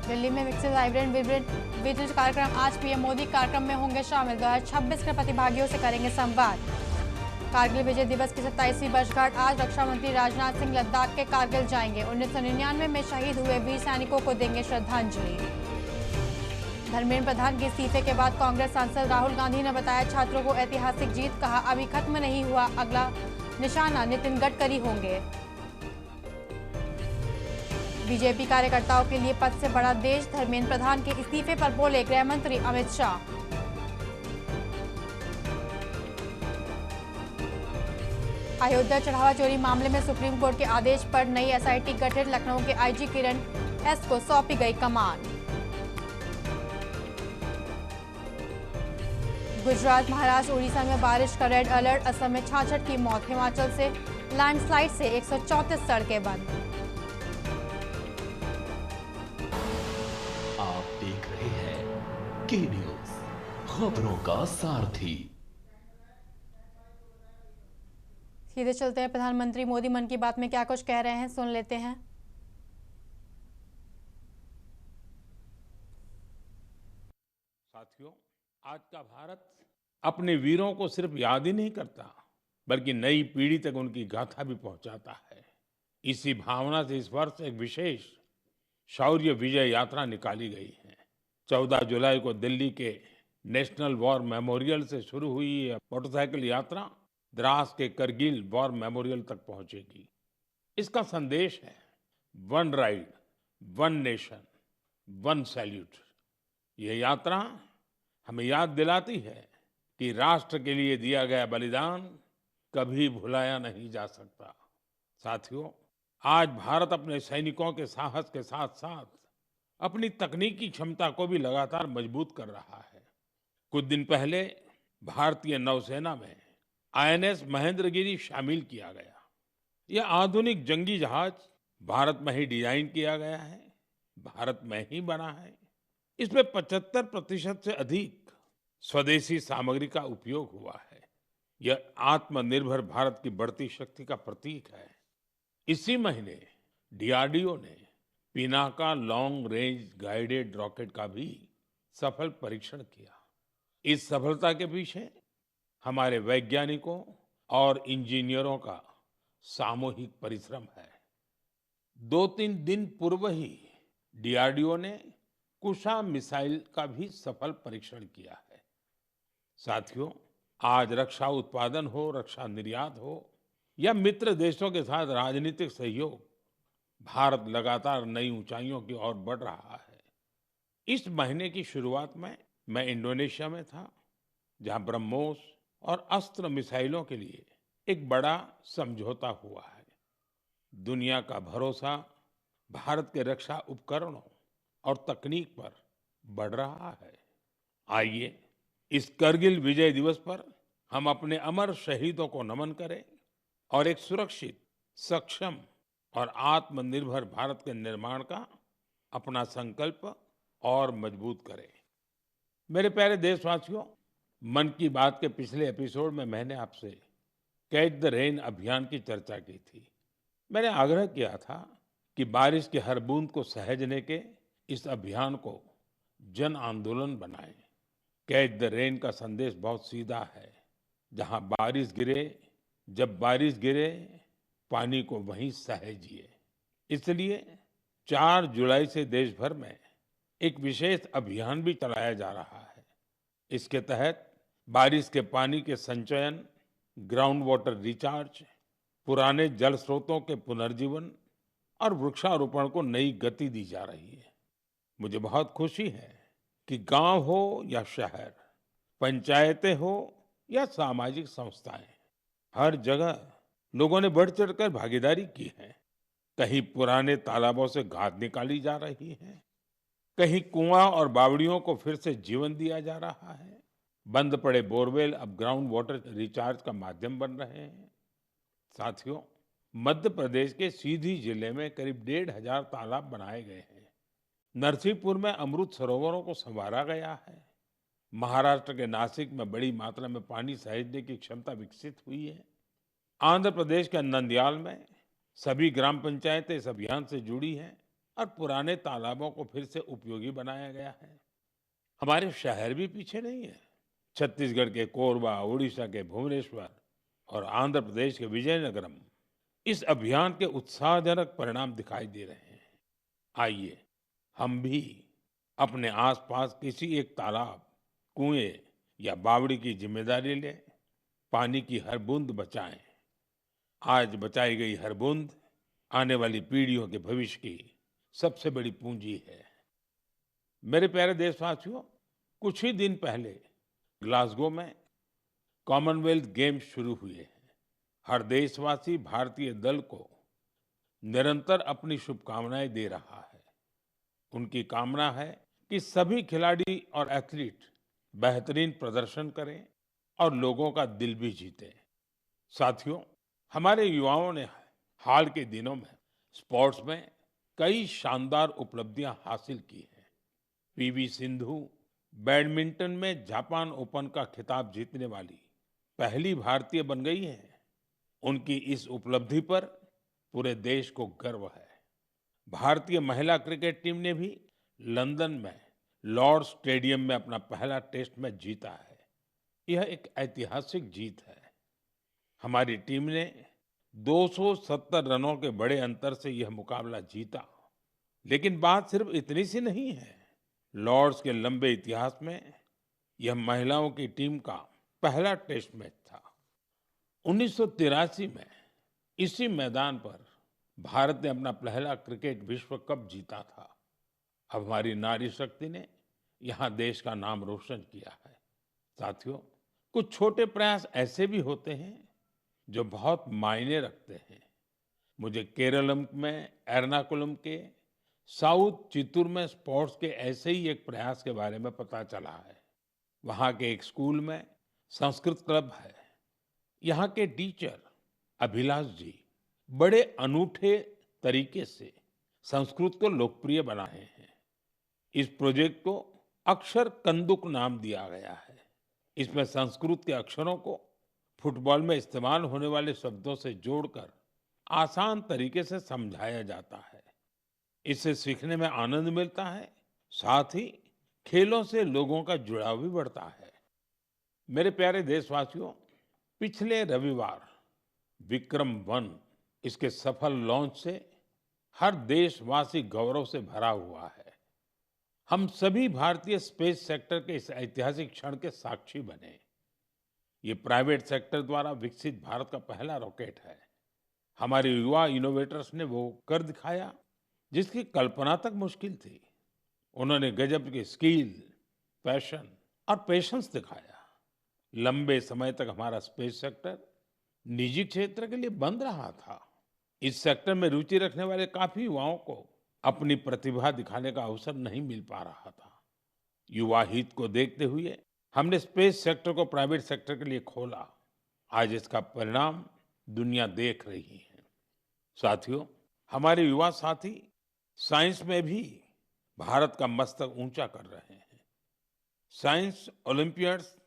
दिल्ली में विकसित vibrant visit कार्यक्रम। आज पीएम मोदी कार्यक्रम में होंगे शामिल। 2026 के प्रतिभागियों से करेंगे संवाद। कारगिल विजय दिवस की 27वीं वर्षगांठ आज। रक्षा मंत्री राजनाथ सिंह लद्दाख के कारगिल जाएंगे। 1999 में शहीद हुए वीर सैनिकों को देंगे श्रद्धांजलि। धर्मेंद्र प्रधान के इस्तीफे के बाद कांग्रेस सांसद राहुल गांधी ने बताया छात्रों को ऐतिहासिक जीत। कहा अभी खत्म नहीं हुआ, अगला निशाना नितिन गडकरी होंगे। बीजेपी कार्यकर्ताओं के लिए पद से बड़ा देश। धर्मेंद्र प्रधान के इस्तीफे पर बोले गृह मंत्री अमित शाह। अयोध्या चढ़ावा चोरी मामले में सुप्रीम कोर्ट के आदेश पर नई एसआईटी गठित। लखनऊ के आईजी किरण एस को सौंपी गई कमान। गुजरात, महाराष्ट्र, उड़ीसा में बारिश का रेड अलर्ट। असम में 66 की मौत। हिमाचल से लैंडस्लाइड से 134 सड़कें बंद। आप देख रहे हैं के न्यूज, खबरों का सारथी। सीधे चलते हैं प्रधानमंत्री मोदी मन की बात में क्या कुछ कह रहे हैं, सुन लेते हैं। साथियों, आज का भारत अपने वीरों को सिर्फ याद ही नहीं करता, बल्कि नई पीढ़ी तक उनकी गाथा भी पहुंचाता है। इसी भावना से इस वर्ष एक विशेष शौर्य विजय यात्रा निकाली गई है। 14 जुलाई को दिल्ली के नेशनल वॉर मेमोरियल से शुरू हुई ये मोटरसाइकिल यात्रा द्रास के करगिल वॉर मेमोरियल तक पहुंचेगी। इसका संदेश है one ride, one nation, one salute. ये यात्रा हमें याद दिलाती है कि राष्ट्र के लिए दिया गया बलिदान कभी भुलाया नहीं जा सकता। साथियों, आज भारत अपने सैनिकों के साहस के साथ साथ अपनी तकनीकी क्षमता को भी लगातार मजबूत कर रहा है। कुछ दिन पहले भारतीय नौसेना में आईएनएस महेंद्रगिरी शामिल किया गया। यह आधुनिक जंगी जहाज भारत में ही डिजाइन किया गया है, भारत में ही बना है। इसमें 75% से अधिक स्वदेशी सामग्री का उपयोग हुआ है। यह आत्मनिर्भर भारत की बढ़ती शक्ति का प्रतीक है। इसी महीने डीआरडीओ ने Pinaka long range guided rocket का भी सफल परीक्षण किया। इस सफलता के पीछे हमारे वैज्ञानिकों और इंजीनियरों का सामूहिक परिश्रम है। 2-3 दिन पूर्व ही डीआरडीओ ने कुशा मिसाइल का भी सफल परीक्षण किया है। साथियों, आज रक्षा उत्पादन हो, रक्षा निर्यात हो या मित्र देशों के साथ राजनीतिक सहयोग, भारत लगातार नई ऊंचाइयों की ओर बढ़ रहा है। इस महीने की शुरुआत में मैं इंडोनेशिया में था, जहां ब्रह्मोस और अस्त्र मिसाइलों के लिए एक बड़ा समझौता हुआ है। दुनिया का भरोसा भारत के रक्षा उपकरणों और तकनीक पर बढ़ रहा है। आइए इस करगिल विजय दिवस पर हम अपने अमर शहीदों को नमन करें और एक सुरक्षित, सक्षम और आत्मनिर्भर भारत के निर्माण का अपना संकल्प और मजबूत करें। मेरे प्यारे देशवासियों, मन की बात के पिछले एपिसोड में मैंने आपसे कैच द रेन अभियान की चर्चा की थी। मैंने आग्रह किया था कि बारिश की हर बूंद को सहेजने के इस अभियान को जन आंदोलन बनाएं। कैच द रेन का संदेश बहुत सीधा है। जहां बारिश गिरे, जब बारिश गिरे, पानी को वहीं सहेजिए। इसलिए 4 जुलाई से देश भर में एक विशेष अभियान भी चलाया जा रहा है। इसके तहत बारिश के पानी के संचयन, ग्राउंड वाटर रिचार्ज, पुराने जल स्रोतों के पुनर्जीवन और वृक्षारोपण को नई गति दी जा रही है। मुझे बहुत खुशी है कि गांव हो या शहर, पंचायतें हो या सामाजिक संस्थाएं, हर जगह लोगों ने बढ़ चढ़कर भागीदारी की है। कहीं पुराने तालाबों से खाद निकाली जा रही है, कहीं कुआं और बावड़ियों को फिर से जीवन दिया जा रहा है। बंद पड़े बोरवेल अब ग्राउंड वाटर रिचार्ज का माध्यम बन रहे हैं। साथियों, मध्य प्रदेश के सीधी जिले में करीब 1,500 तालाब बनाए गए हैं। नरसिंहपुर में अमृत सरोवरों को संवारा गया है। महाराष्ट्र के नासिक में बड़ी मात्रा में पानी सहेजने की क्षमता विकसित हुई है। आंध्र प्रदेश के नंदयाल में सभी ग्राम पंचायतें इस अभियान से जुड़ी हैं। और पुराने तालाबों को फिर से उपयोगी बनाया गया है। हमारे शहर भी पीछे नहीं है। छत्तीसगढ़ के कोरबा, उड़ीसा के भुवनेश्वर और आंध्र प्रदेश के विजयनगरम इस अभियान के उत्साहजनक परिणाम दिखाई दे रहे हैं। आइए हम भी अपने आसपास किसी एक तालाब, कुएं या बावड़ी की जिम्मेदारी लें, पानी की हर बूंद बचाएं। आज बचाई गई हर बूंद आने वाली पीढ़ियों के भविष्य की सबसे बड़ी पूंजी है। मेरे प्यारे देशवासियों, कुछ ही दिन पहले ग्लासगो में कॉमनवेल्थ गेम्स शुरू हुए हैं। हर देशवासी भारतीय दल को निरंतर अपनी शुभकामनाएं दे रहा है। उनकी कामना है कि सभी खिलाड़ी और एथलीट बेहतरीन प्रदर्शन करें और लोगों का दिल भी जीतें। साथियों, हमारे युवाओं ने हाल के दिनों में स्पोर्ट्स में कई शानदार उपलब्धियां हासिल की हैं। पीवी सिंधु बैडमिंटन में जापान ओपन का खिताब जीतने वाली पहली भारतीय बन गई हैं। उनकी इस उपलब्धि पर पूरे देश को गर्व है। भारतीय महिला क्रिकेट टीम ने भी लंदन में लॉर्ड्स स्टेडियम में अपना पहला टेस्ट मैच जीता है। यह एक ऐतिहासिक जीत है। हमारी टीम ने 270 रनों के बड़े अंतर से यह मुकाबला जीता। लेकिन बात सिर्फ इतनी सी नहीं है। लॉर्ड्स के लंबे इतिहास में यह महिलाओं की टीम का पहला टेस्ट मैच था। 1983 में इसी मैदान पर भारत ने अपना पहला क्रिकेट विश्व कप जीता था। अब हमारी नारी शक्ति ने यहाँ देश का नाम रोशन किया है। साथियों, कुछ छोटे प्रयास ऐसे भी होते हैं जो बहुत मायने रखते हैं। मुझे केरलम में एर्नाकुलम के साउथ चित्तूर में स्पोर्ट्स के ऐसे ही एक प्रयास के बारे में पता चला है। वहाँ के एक स्कूल में संस्कृत क्लब है। यहाँ के टीचर अभिलाष जी बड़े अनूठे तरीके से संस्कृत को लोकप्रिय बना रहे हैं। इस प्रोजेक्ट को अक्षर कंदुक नाम दिया गया है। इसमें संस्कृत के अक्षरों को फुटबॉल में इस्तेमाल होने वाले शब्दों से जोड़कर आसान तरीके से समझाया जाता है। इससे सीखने में आनंद मिलता है, साथ ही खेलों से लोगों का जुड़ाव भी बढ़ता है। मेरे प्यारे देशवासियों, पिछले रविवार विक्रम-1 इसके सफल लॉन्च से हर देशवासी गौरव से भरा हुआ है। हम सभी भारतीय स्पेस सेक्टर के इस ऐतिहासिक क्षण के साक्षी बने। ये प्राइवेट सेक्टर द्वारा विकसित भारत का पहला रॉकेट है। हमारे युवा इनोवेटर्स ने वो कर दिखाया जिसकी कल्पना तक मुश्किल थी। उन्होंने गजब की स्किल, पैशन और पेशेंस दिखाया। लंबे समय तक हमारा स्पेस सेक्टर निजी क्षेत्र के लिए बंद रहा था। इस सेक्टर में रुचि रखने वाले काफी युवाओं को अपनी प्रतिभा दिखाने का अवसर नहीं मिल पा रहा था। युवा हित को देखते हुए हमने स्पेस सेक्टर को प्राइवेट सेक्टर के लिए खोला। आज इसका परिणाम दुनिया देख रही है। साथियों, हमारे युवा साथी साइंस में भी भारत का मस्तक ऊंचा कर रहे हैं। साइंस ओलंपियाड्स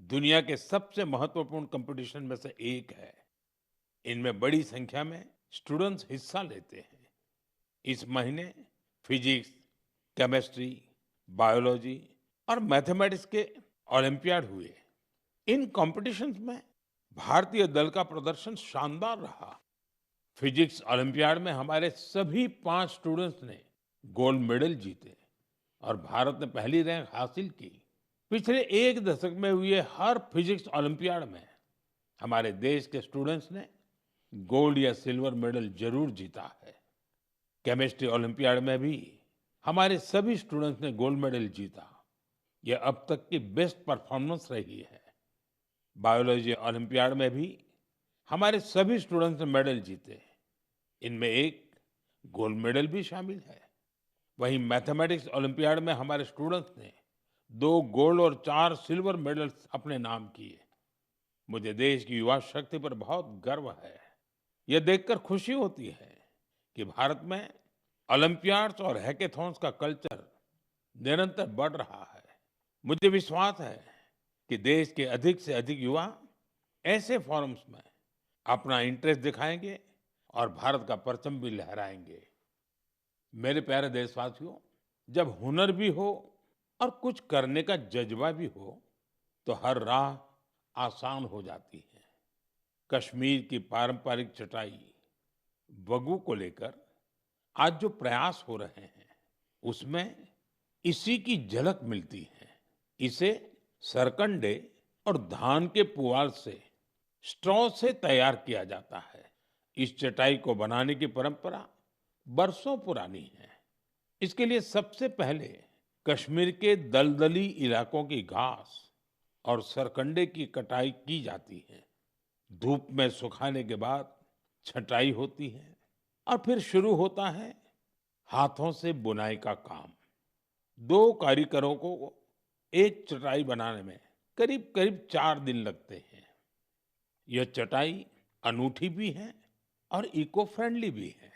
दुनिया के सबसे महत्वपूर्ण कंपटीशन में से एक है। इनमें बड़ी संख्या में स्टूडेंट्स हिस्सा लेते हैं। इस महीने फिजिक्स, केमिस्ट्री, बायोलॉजी और मैथमेटिक्स के ओलंपियाड हुए। इन कॉम्पिटिशन्स में भारतीय दल का प्रदर्शन शानदार रहा। फिजिक्स ओलंपियाड में हमारे सभी 5 स्टूडेंट्स ने गोल्ड मेडल जीते और भारत ने पहली रैंक हासिल की। पिछले 1 दशक में हुए हर फिजिक्स ओलंपियाड में हमारे देश के स्टूडेंट्स ने गोल्ड या सिल्वर मेडल जरूर जीता है। केमिस्ट्री ओलंपियाड में भी हमारे सभी स्टूडेंट्स ने गोल्ड मेडल जीता। यह अब तक की बेस्ट परफॉर्मेंस रही है। बायोलॉजी ओलंपियाड में भी हमारे सभी स्टूडेंट्स ने मेडल जीते। इनमें एक गोल्ड मेडल भी शामिल है। वहीं मैथमेटिक्स ओलंपियाड में हमारे स्टूडेंट्स ने 2 गोल्ड और 4 सिल्वर मेडल्स अपने नाम किए। मुझे देश की युवा शक्ति पर बहुत गर्व है। यह देखकर खुशी होती है कि भारत में ओलंपियाड्स और हैकेथॉन्स का कल्चर निरंतर बढ़ रहा है। मुझे विश्वास है कि देश के अधिक से अधिक युवा ऐसे फोरम्स में अपना इंटरेस्ट दिखाएंगे और भारत का परचम भी लहराएंगे। मेरे प्यारे देशवासियों, जब हुनर भी हो और कुछ करने का जज्बा भी हो, तो हर राह आसान हो जाती है। कश्मीर की पारंपरिक चटाई वगू को लेकर आज जो प्रयास हो रहे हैं, उसमें इसी की झलक मिलती है। इसे सरकंडे और धान के पुआल से स्ट्रॉ से तैयार किया जाता है। इस चटाई को बनाने की परंपरा बरसों पुरानी है। इसके लिए सबसे पहले कश्मीर के दलदली इलाकों की घास और सरकंडे की कटाई की जाती है। धूप में सुखाने के बाद छटाई होती है और फिर शुरू होता है हाथों से बुनाई का काम। दो कारीगरों को एक चटाई बनाने में करीब करीब 4 दिन लगते हैं। यह चटाई अनूठी भी है और इको फ्रेंडली भी है।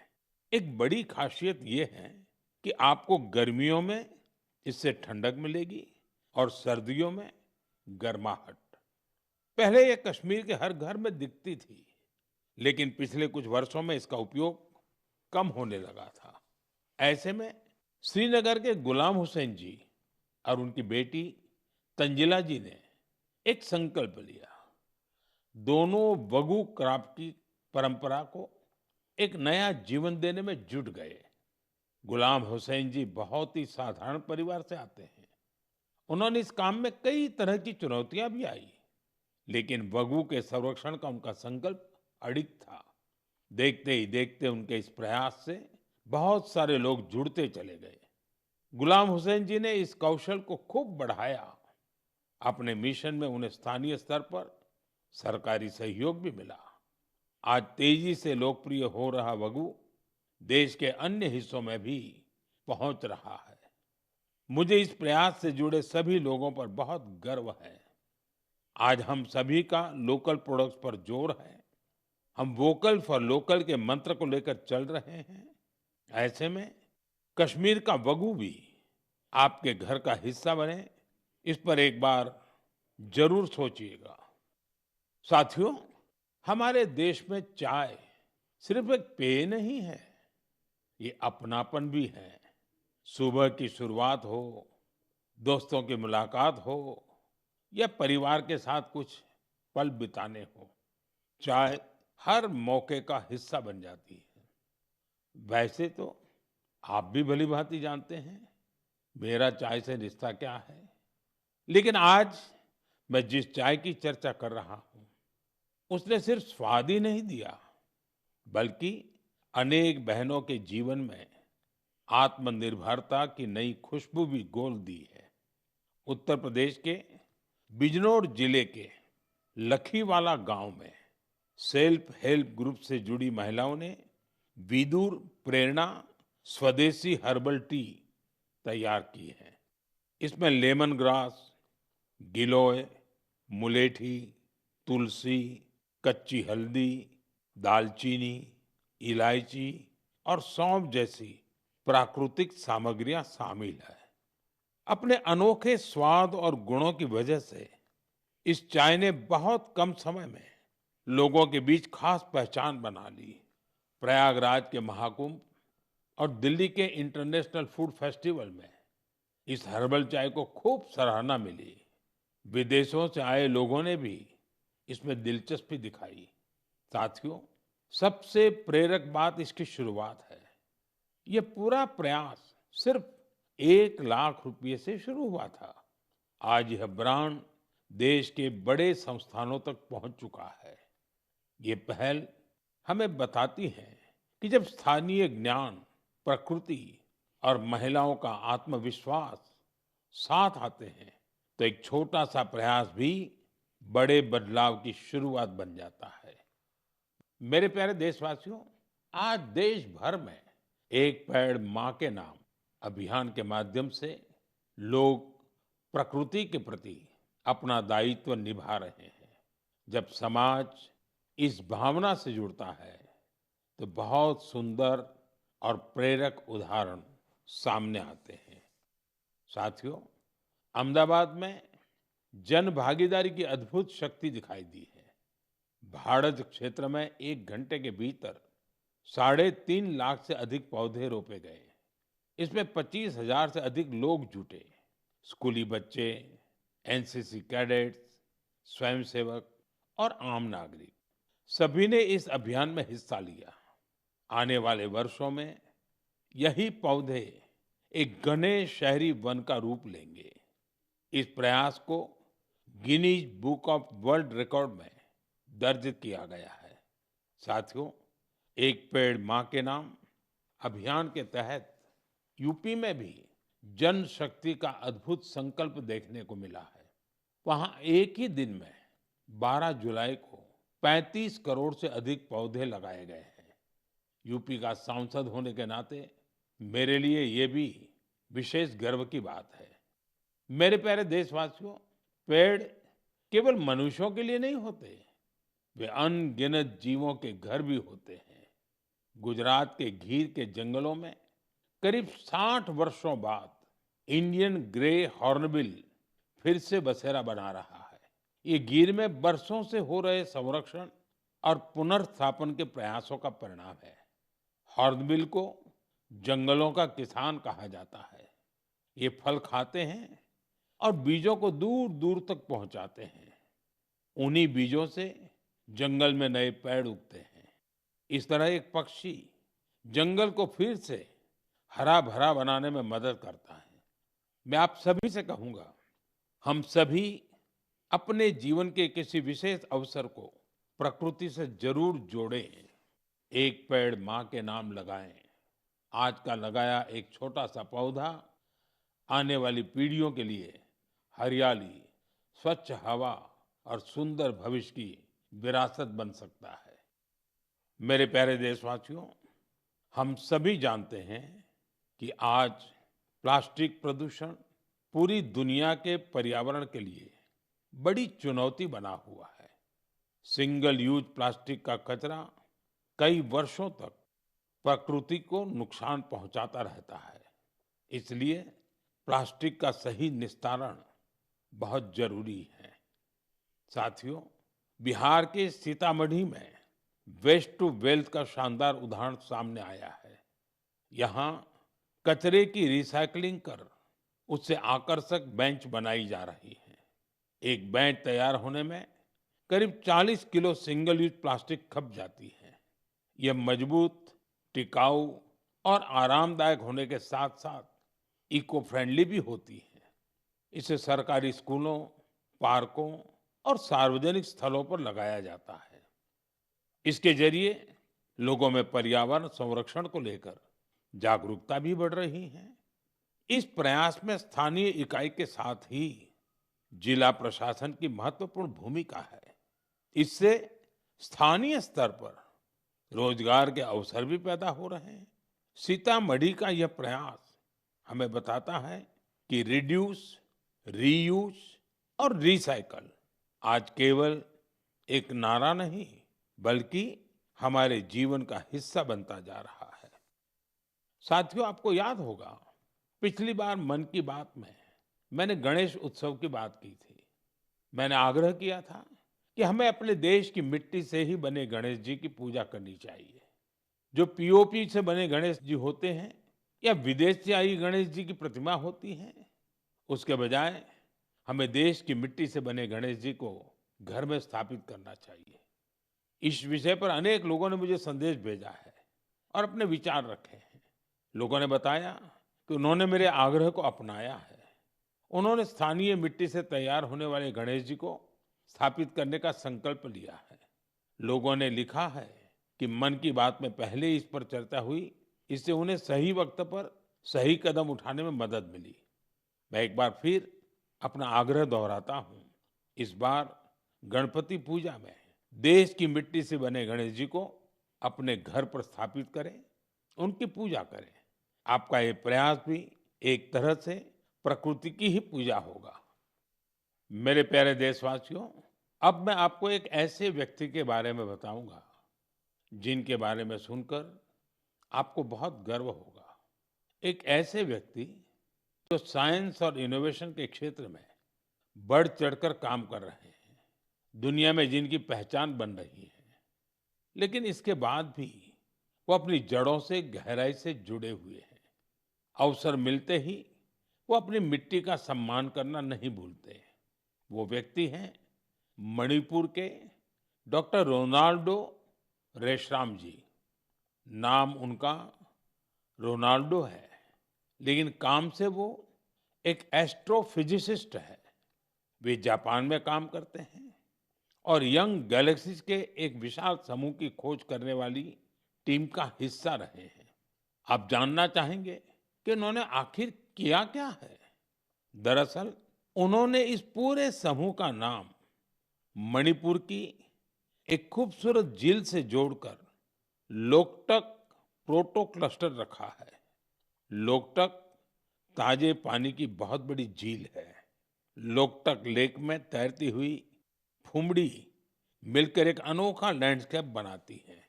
एक बड़ी खासियत ये है कि आपको गर्मियों में इससे ठंडक मिलेगी और सर्दियों में गर्माहट। पहले ये कश्मीर के हर घर में दिखती थी, लेकिन पिछले कुछ वर्षों में इसका उपयोग कम होने लगा था। ऐसे में श्रीनगर के गुलाम हुसैन जी और उनकी बेटी तंजिला जी ने एक संकल्प लिया। दोनों वगू क्राफ्ट की परंपरा को एक नया जीवन देने में जुट गए। गुलाम हुसैन जी बहुत ही साधारण परिवार से आते हैं। उन्होंने इस काम में कई तरह की चुनौतियां भी आई, लेकिन वगू के संरक्षण का उनका संकल्प अडिग था। देखते ही देखते उनके इस प्रयास से बहुत सारे लोग जुड़ते चले गए। गुलाम हुसैन जी ने इस कौशल को खूब बढ़ाया। अपने मिशन में उन्हें स्थानीय स्तर पर सरकारी सहयोग भी मिला। आज तेजी से लोकप्रिय हो रहा वगु देश के अन्य हिस्सों में भी पहुंच रहा है। मुझे इस प्रयास से जुड़े सभी लोगों पर बहुत गर्व है। आज हम सभी का लोकल प्रोडक्ट्स पर जोर है। हम वोकल फॉर लोकल के मंत्र को लेकर चल रहे हैं। ऐसे में कश्मीर का वगु भी आपके घर का हिस्सा बने, इस पर एक बार जरूर सोचिएगा। साथियों, हमारे देश में चाय सिर्फ एक पेय नहीं है, ये अपनापन भी है। सुबह की शुरुआत हो, दोस्तों की मुलाकात हो या परिवार के साथ कुछ पल बिताने हो, चाय हर मौके का हिस्सा बन जाती है। वैसे तो आप भी भली भांति जानते हैं मेरा चाय से रिश्ता क्या है, लेकिन आज मैं जिस चाय की चर्चा कर रहा हूं, उसने सिर्फ स्वाद ही नहीं दिया, बल्कि अनेक बहनों के जीवन में आत्मनिर्भरता की नई खुशबू भी घोल दी है। उत्तर प्रदेश के बिजनौर जिले के लखीवाला गांव में सेल्फ हेल्प ग्रुप से जुड़ी महिलाओं ने विदुर प्रेरणा स्वदेशी हर्बल टी तैयार की है। इसमें लेमन ग्रास, गिलोय, मुलेठी, तुलसी, कच्ची हल्दी, दालचीनी, इलायची और सौंफ जैसी प्राकृतिक सामग्रियां शामिल है। अपने अनोखे स्वाद और गुणों की वजह से इस चाय ने बहुत कम समय में लोगों के बीच खास पहचान बना ली। प्रयागराज के महाकुंभ और दिल्ली के इंटरनेशनल फूड फेस्टिवल में इस हर्बल चाय को खूब सराहना मिली। विदेशों से आए लोगों ने भी इसमें दिलचस्पी दिखाई। साथियों, सबसे प्रेरक बात इसकी शुरुआत है। ये पूरा प्रयास सिर्फ 1 लाख रुपए से शुरू हुआ था। आज यह ब्रांड देश के बड़े संस्थानों तक पहुंच चुका है। ये पहल हमें बताती है कि जब स्थानीय ज्ञान, प्रकृति और महिलाओं का आत्मविश्वास साथ आते हैं, तो एक छोटा सा प्रयास भी बड़े बदलाव की शुरुआत बन जाता है। मेरे प्यारे देशवासियों, आज देश भर में एक पेड़ मां के नाम अभियान के माध्यम से लोग प्रकृति के प्रति अपना दायित्व निभा रहे हैं। जब समाज इस भावना से जुड़ता है, तो बहुत सुंदर और प्रेरक उदाहरण सामने आते हैं। साथियों, अहमदाबाद में जन भागीदारी की अद्भुत शक्ति दिखाई दी है। भाड़ज क्षेत्र में 1 घंटे के भीतर 3.5 लाख से अधिक पौधे रोपे गए। इसमें 25,000 से अधिक लोग जुटे। स्कूली बच्चे, एनसीसी कैडेट्स, स्वयंसेवक और आम नागरिक सभी ने इस अभियान में हिस्सा लिया। आने वाले वर्षों में यही पौधे एक घने शहरी वन का रूप लेंगे। इस प्रयास को Guinness book of world record में दर्ज किया गया है। साथियों, एक पेड़ मां के नाम अभियान के तहत यूपी में भी जन शक्ति का अद्भुत संकल्प देखने को मिला है। वहां एक ही दिन में 12 जुलाई को 35 करोड़ से अधिक पौधे लगाए गए हैं। यूपी का सांसद होने के नाते मेरे लिए ये भी विशेष गर्व की बात है। मेरे प्यारे देशवासियों, पेड़ केवल मनुष्यों के लिए नहीं होते, वे अनगिनत जीवों के घर भी होते हैं। गुजरात के गीर के जंगलों में करीब 60 वर्षों बाद इंडियन ग्रे हॉर्नबिल फिर से बसेरा बना रहा है। ये गीर में बरसों से हो रहे संरक्षण और पुनर्स्थापन के प्रयासों का परिणाम है। हॉर्नबिल को जंगलों का किसान कहा जाता है। ये फल खाते हैं और बीजों को दूर दूर तक पहुंचाते हैं। उन्हीं बीजों से जंगल में नए पेड़ उगते हैं। इस तरह एक पक्षी जंगल को फिर से हरा भरा बनाने में मदद करता है। मैं आप सभी से कहूंगा, हम सभी अपने जीवन के किसी विशेष अवसर को प्रकृति से जरूर जोड़ें। एक पेड़ मां के नाम लगाएं। आज का लगाया एक छोटा सा पौधा आने वाली पीढ़ियों के लिए हरियाली, स्वच्छ हवा और सुंदर भविष्य की विरासत बन सकता है। मेरे प्यारे देशवासियों, हम सभी जानते हैं कि आज प्लास्टिक प्रदूषण पूरी दुनिया के पर्यावरण के लिए बड़ी चुनौती बना हुआ है। सिंगल यूज प्लास्टिक का कचरा कई वर्षों तक प्रकृति को नुकसान पहुंचाता रहता है। इसलिए प्लास्टिक का सही निस्तारण बहुत जरूरी है। साथियों, बिहार के सीतामढ़ी में वेस्ट टू वेल्थ का शानदार उदाहरण सामने आया है। यहाँ कचरे की रिसाइकलिंग कर उससे आकर्षक बेंच बनाई जा रही है। एक बेंच तैयार होने में करीब 40 किलो सिंगल यूज प्लास्टिक खप जाती है। यह मजबूत, टिकाऊ और आरामदायक होने के साथ साथ इको फ्रेंडली भी होती है। इसे सरकारी स्कूलों, पार्कों और सार्वजनिक स्थलों पर लगाया जाता है। इसके जरिए लोगों में पर्यावरण संरक्षण को लेकर जागरूकता भी बढ़ रही है। इस प्रयास में स्थानीय इकाई के साथ ही जिला प्रशासन की महत्वपूर्ण भूमिका है। इससे स्थानीय स्तर पर रोजगार के अवसर भी पैदा हो रहे हैं। सीतामढ़ी का यह प्रयास हमें बताता है कि रिड्यूस, रीयूज और रिसाइकल आज केवल एक नारा नहीं, बल्कि हमारे जीवन का हिस्सा बनता जा रहा है। साथियों, आपको याद होगा, पिछली बार मन की बात में मैंने गणेश उत्सव की बात की थी। मैंने आग्रह किया था कि हमें अपने देश की मिट्टी से ही बने गणेश जी की पूजा करनी चाहिए। जो पीओपी से बने गणेश जी होते हैं या विदेश से आई गणेश जी की प्रतिमा होती है, उसके बजाय हमें देश की मिट्टी से बने गणेश जी को घर में स्थापित करना चाहिए। इस विषय पर अनेक लोगों ने मुझे संदेश भेजा है और अपने विचार रखे हैं। लोगों ने बताया कि उन्होंने मेरे आग्रह को अपनाया है। उन्होंने स्थानीय मिट्टी से तैयार होने वाले गणेश जी को स्थापित करने का संकल्प लिया है। लोगों ने लिखा है कि मन की बात में पहले ही इस पर चर्चा हुई, इससे उन्हें सही वक्त पर सही कदम उठाने में मदद मिली। मैं एक बार फिर अपना आग्रह दोहराता हूं। इस बार गणपति पूजा में देश की मिट्टी से बने गणेश जी को अपने घर पर स्थापित करें, उनकी पूजा करें। आपका ये प्रयास भी एक तरह से प्रकृति की ही पूजा होगा। मेरे प्यारे देशवासियों, अब मैं आपको एक ऐसे व्यक्ति के बारे में बताऊंगा जिनके बारे में सुनकर आपको बहुत गर्व होगा। एक ऐसे व्यक्ति जो साइंस और इनोवेशन के क्षेत्र में बढ़ चढ़कर काम कर रहे हैं, दुनिया में जिनकी पहचान बन रही है, लेकिन इसके बाद भी वो अपनी जड़ों से गहराई से जुड़े हुए हैं। अवसर मिलते ही वो अपनी मिट्टी का सम्मान करना नहीं भूलते। वो व्यक्ति हैं मणिपुर के डॉक्टर रोनाल्डो रेशराम जी। नाम उनका रोनाल्डो है, लेकिन काम से वो एक एस्ट्रोफिजिसिस्ट है। वे जापान में काम करते हैं और यंग गैलेक्सीज के एक विशाल समूह की खोज करने वाली टीम का हिस्सा रहे हैं। आप जानना चाहेंगे कि उन्होंने आखिर किया क्या है? दरअसल उन्होंने इस पूरे समूह का नाम मणिपुर की एक खूबसूरत झील से जोड़कर लोकटक प्रोटो क्लस्टर रखा है। लोकटक ताजे पानी की बहुत बड़ी झील है। लोकटक लेक में तैरती हुई फुमड़ी मिलकर एक अनोखा लैंडस्केप बनाती है।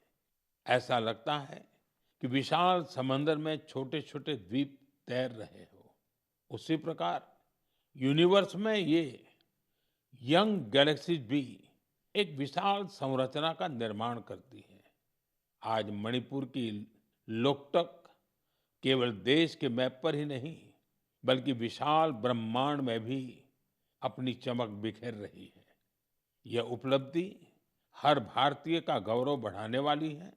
ऐसा लगता है कि विशाल समंदर में छोटे छोटे द्वीप तैर रहे हो। उसी प्रकार यूनिवर्स में ये यंग गैलेक्सीज भी एक विशाल संरचना का निर्माण करती है। आज मणिपुर की लोकटक केवल देश के मैप पर ही नहीं, बल्कि विशाल ब्रह्मांड में भी अपनी चमक बिखेर रही है। यह उपलब्धि हर भारतीय का गौरव बढ़ाने वाली है।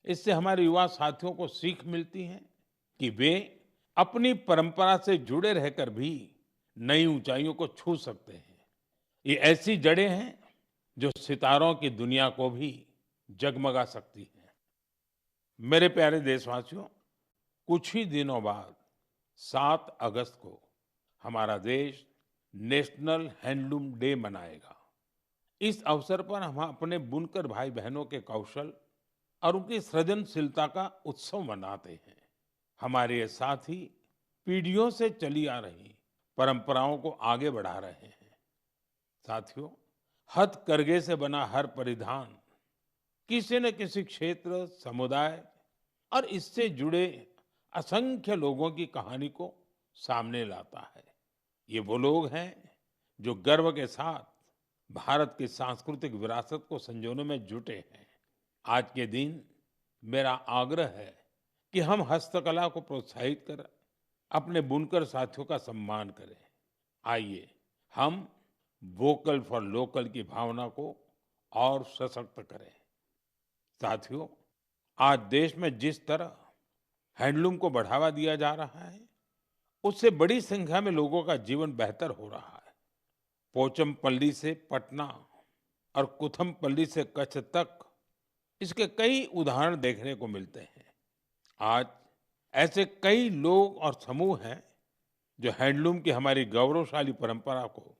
इससे हमारे युवा साथियों को सीख मिलती है कि वे अपनी परंपरा से जुड़े रहकर भी नई ऊंचाइयों को छू सकते हैं। ये ऐसी जड़ें हैं जो सितारों की दुनिया को भी जगमगा सकती हैं। मेरे प्यारे देशवासियों, कुछ ही दिनों बाद 7 अगस्त को हमारा देश नेशनल हैंडलूम डे मनाएगा। इस अवसर पर हम अपने बुनकर भाई बहनों के कौशल और उनकी सृजनशीलता का उत्सव मनाते हैं। हमारे ये साथी पीढ़ियों से चली आ रही परंपराओं को आगे बढ़ा रहे हैं। साथियों, हथकरघे से बना हर परिधान किसी न किसी क्षेत्र, समुदाय और इससे जुड़े असंख्य लोगों की कहानी को सामने लाता है। ये वो लोग हैं जो गर्व के साथ भारत की सांस्कृतिक विरासत को संजोने में जुटे हैं। आज के दिन मेरा आग्रह है कि हम हस्तकला को प्रोत्साहित कर अपने बुनकर साथियों का सम्मान करें। आइए हम वोकल फॉर लोकल की भावना को और सशक्त करें। साथियों, आज देश में जिस तरह हैंडलूम को बढ़ावा दिया जा रहा है, उससे बड़ी संख्या में लोगों का जीवन बेहतर हो रहा है। पोचमपल्ली से पटना और कुथमपल्ली से कच्छ तक इसके कई उदाहरण देखने को मिलते हैं। आज ऐसे कई लोग और समूह हैं जो हैंडलूम की हमारी गौरवशाली परंपरा को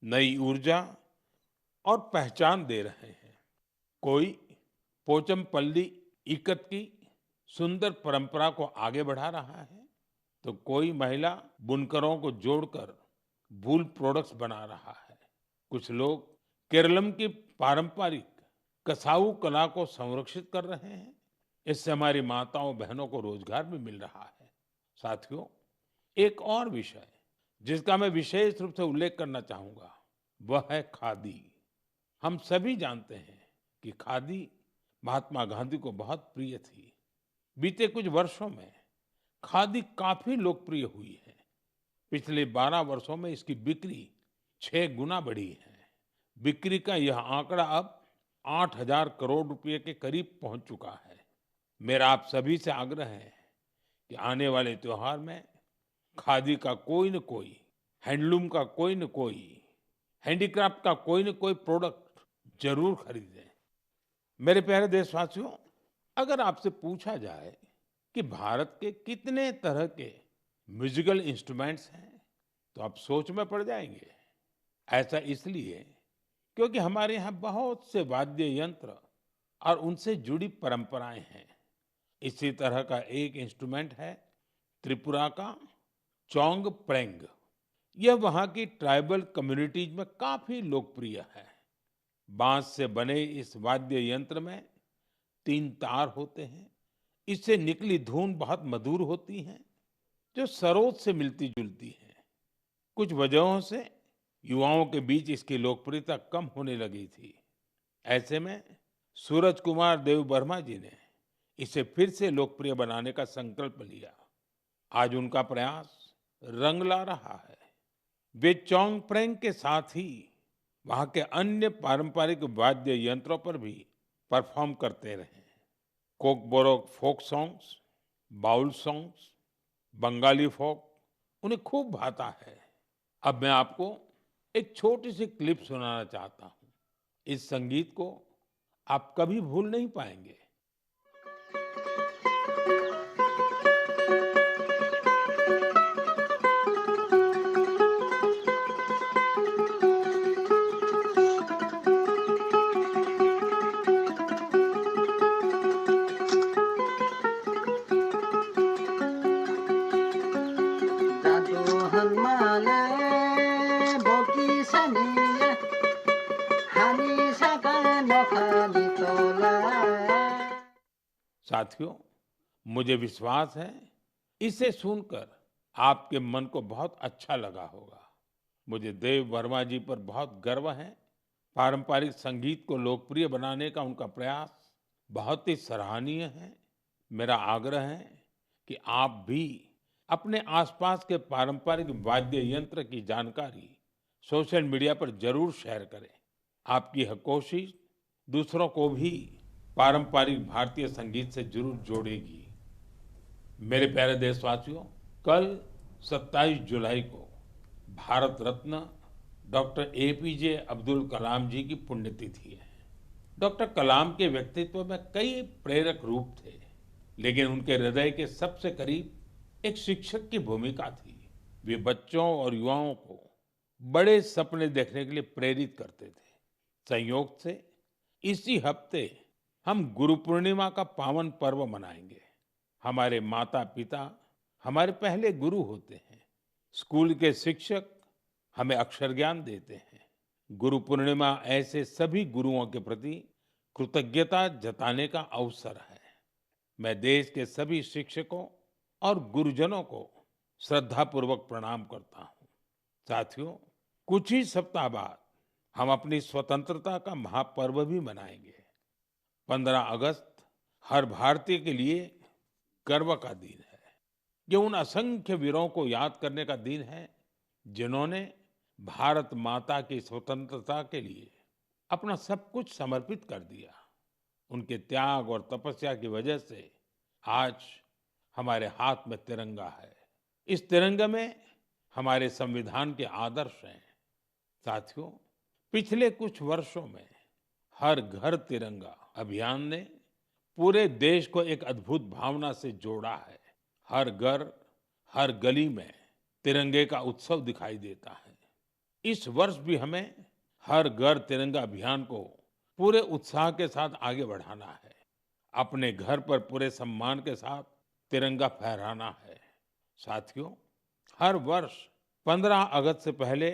नई ऊर्जा और पहचान दे रहे हैं। कोई पोचमपल्ली इकत की सुंदर परंपरा को आगे बढ़ा रहा है, तो कोई महिला बुनकरों को जोड़कर वूल प्रोडक्ट्स बना रहा है। कुछ लोग केरलम की पारंपरिक कसाऊ कला को संरक्षित कर रहे हैं। इससे हमारी माताओं बहनों को रोजगार भी मिल रहा है। साथियों, एक और विषय जिसका मैं विशेष रूप से उल्लेख करना चाहूंगा, वह है खादी। हम सभी जानते हैं कि खादी महात्मा गांधी को बहुत प्रिय थी। बीते कुछ वर्षों में खादी काफी लोकप्रिय हुई है। पिछले 12 वर्षों में इसकी बिक्री 6 गुना बढ़ी है। बिक्री का यह आंकड़ा अब 8,000 करोड़ रुपए के करीब पहुंच चुका है। मेरा आप सभी से आग्रह है कि आने वाले त्योहार में खादी का कोई न कोई, हैंडलूम का कोई न कोई, हैंडीक्राफ्ट का कोई न कोई प्रोडक्ट जरूर खरीदें। मेरे प्यारे देशवासियों, अगर आपसे पूछा जाए कि भारत के कितने तरह के म्यूजिकल इंस्ट्रूमेंट्स हैं, तो आप सोच में पड़ जाएंगे। ऐसा इसलिए क्योंकि हमारे यहाँ बहुत से वाद्य यंत्र और उनसे जुड़ी परंपराएं हैं। इसी तरह का एक इंस्ट्रूमेंट है त्रिपुरा का चोंग प्रेंग। यह वहाँ की ट्राइबल कम्युनिटीज में काफी लोकप्रिय है। बांस से बने इस वाद्य यंत्र में 3 तार होते हैं। इससे निकली धुन बहुत मधुर होती है, जो सरोद से मिलती जुलती है। कुछ वजहों से युवाओं के बीच इसकी लोकप्रियता कम होने लगी थी। ऐसे में सूरज कुमार देव वर्मा जी ने इसे फिर से लोकप्रिय बनाने का संकल्प लिया। आज उनका प्रयास रंग ला रहा है। वे चोंगप्रेंग के साथ ही वहां के अन्य पारंपरिक वाद्य यंत्रों पर भी परफॉर्म करते रहे। Kokborok folk songs, Baul songs, Bengali folk उन्हें खूब भाता है। अब मैं आपको एक छोटी सी क्लिप सुनाना चाहता हूं। इस संगीत को आप कभी भूल नहीं पाएंगे। साथियों, मुझे विश्वास है इसे सुनकर आपके मन को बहुत अच्छा लगा होगा। मुझे देव वर्मा जी पर बहुत गर्व है। पारंपरिक संगीत को लोकप्रिय बनाने का उनका प्रयास बहुत ही सराहनीय है। मेरा आग्रह है कि आप भी अपने आसपास के पारंपरिक वाद्य यंत्र की जानकारी सोशल मीडिया पर जरूर शेयर करें। आपकी यह कोशिश दूसरों को भी पारंपरिक भारतीय संगीत से जरूर जोड़ेगी। मेरे प्यारे देशवासियों, कल 27 जुलाई को भारत रत्न डॉक्टर एपीजे अब्दुल कलाम जी की पुण्यतिथि है। डॉक्टर कलाम के व्यक्तित्व में कई प्रेरक रूप थे, लेकिन उनके हृदय के सबसे करीब एक शिक्षक की भूमिका थी। वे बच्चों और युवाओं को बड़े सपने देखने के लिए प्रेरित करते थे। संयोग से इसी हफ्ते हम गुरु पूर्णिमा का पावन पर्व मनाएंगे। हमारे माता पिता हमारे पहले गुरु होते हैं। स्कूल के शिक्षक हमें अक्षर ज्ञान देते हैं। गुरु पूर्णिमा ऐसे सभी गुरुओं के प्रति कृतज्ञता जताने का अवसर है। मैं देश के सभी शिक्षकों और गुरुजनों को श्रद्धापूर्वक प्रणाम करता हूं। साथियों, कुछ ही सप्ताह बाद हम अपनी स्वतंत्रता का महापर्व भी मनाएंगे। 15 अगस्त हर भारतीय के लिए गर्व का दिन है। ये उन असंख्य वीरों को याद करने का दिन है जिन्होंने भारत माता की स्वतंत्रता के लिए अपना सब कुछ समर्पित कर दिया। उनके त्याग और तपस्या की वजह से आज हमारे हाथ में तिरंगा है। इस तिरंगे में हमारे संविधान के आदर्श हैं। साथियों, पिछले कुछ वर्षों में हर घर तिरंगा अभियान ने पूरे देश को एक अद्भुत भावना से जोड़ा है। हर घर, हर गली में तिरंगे का उत्सव दिखाई देता है। इस वर्ष भी हमें हर घर तिरंगा अभियान को पूरे उत्साह के साथ आगे बढ़ाना है। अपने घर पर पूरे सम्मान के साथ तिरंगा फहराना है। साथियों, हर वर्ष 15 अगस्त से पहले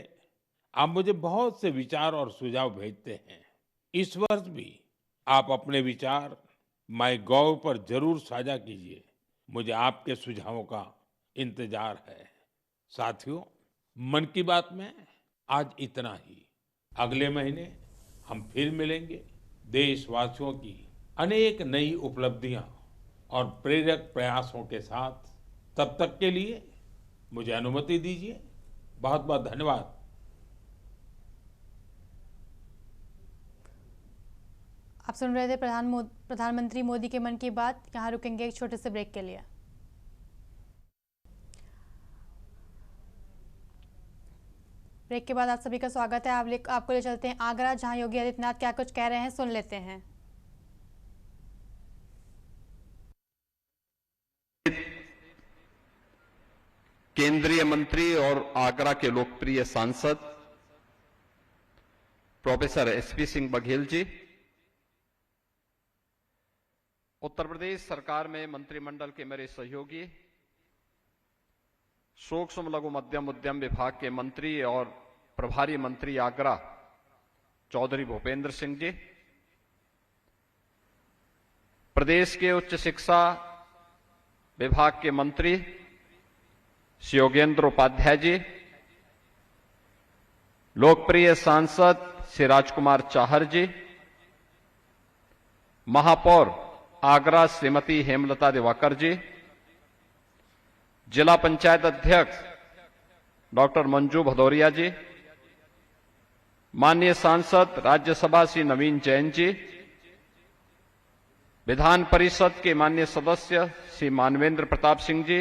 आप मुझे बहुत से विचार और सुझाव भेजते हैं। इस वर्ष भी आप अपने विचार माईगॉव पर जरूर साझा कीजिए। मुझे आपके सुझावों का इंतजार है। साथियों, मन की बात में आज इतना ही। अगले महीने हम फिर मिलेंगे देशवासियों की अनेक नई उपलब्धियां और प्रेरक प्रयासों के साथ। तब तक के लिए मुझे अनुमति दीजिए। बहुत बहुत धन्यवाद। आप सुन रहे थे प्रधानमंत्री मोदी के मन की बात। यहाँ रुकेंगे एक छोटे से ब्रेक के लिए। ब्रेक के बाद आप सभी का स्वागत है। आपको ले चलते हैं आगरा, जहां योगी आदित्यनाथ क्या कुछ कह रहे हैं, सुन लेते हैं। केंद्रीय मंत्री और आगरा के लोकप्रिय सांसद प्रोफेसर एसपी सिंह बघेल जी, उत्तर प्रदेश सरकार में मंत्रिमंडल के मेरे सहयोगी, सूक्ष्म लघु मध्यम उद्यम विभाग के मंत्री और प्रभारी मंत्री आगरा चौधरी भूपेंद्र सिंह जी, प्रदेश के उच्च शिक्षा विभाग के मंत्री श्री योगेंद्र उपाध्याय जी, लोकप्रिय सांसद श्री राजकुमार चाहर जी, महापौर आगरा श्रीमती हेमलता दिवाकर जी, जिला पंचायत अध्यक्ष डॉक्टर मंजू भदौरिया जी, माननीय सांसद राज्यसभा श्री नवीन जैन जी, विधान परिषद के माननीय सदस्य श्री मानवेंद्र प्रताप सिंह जी,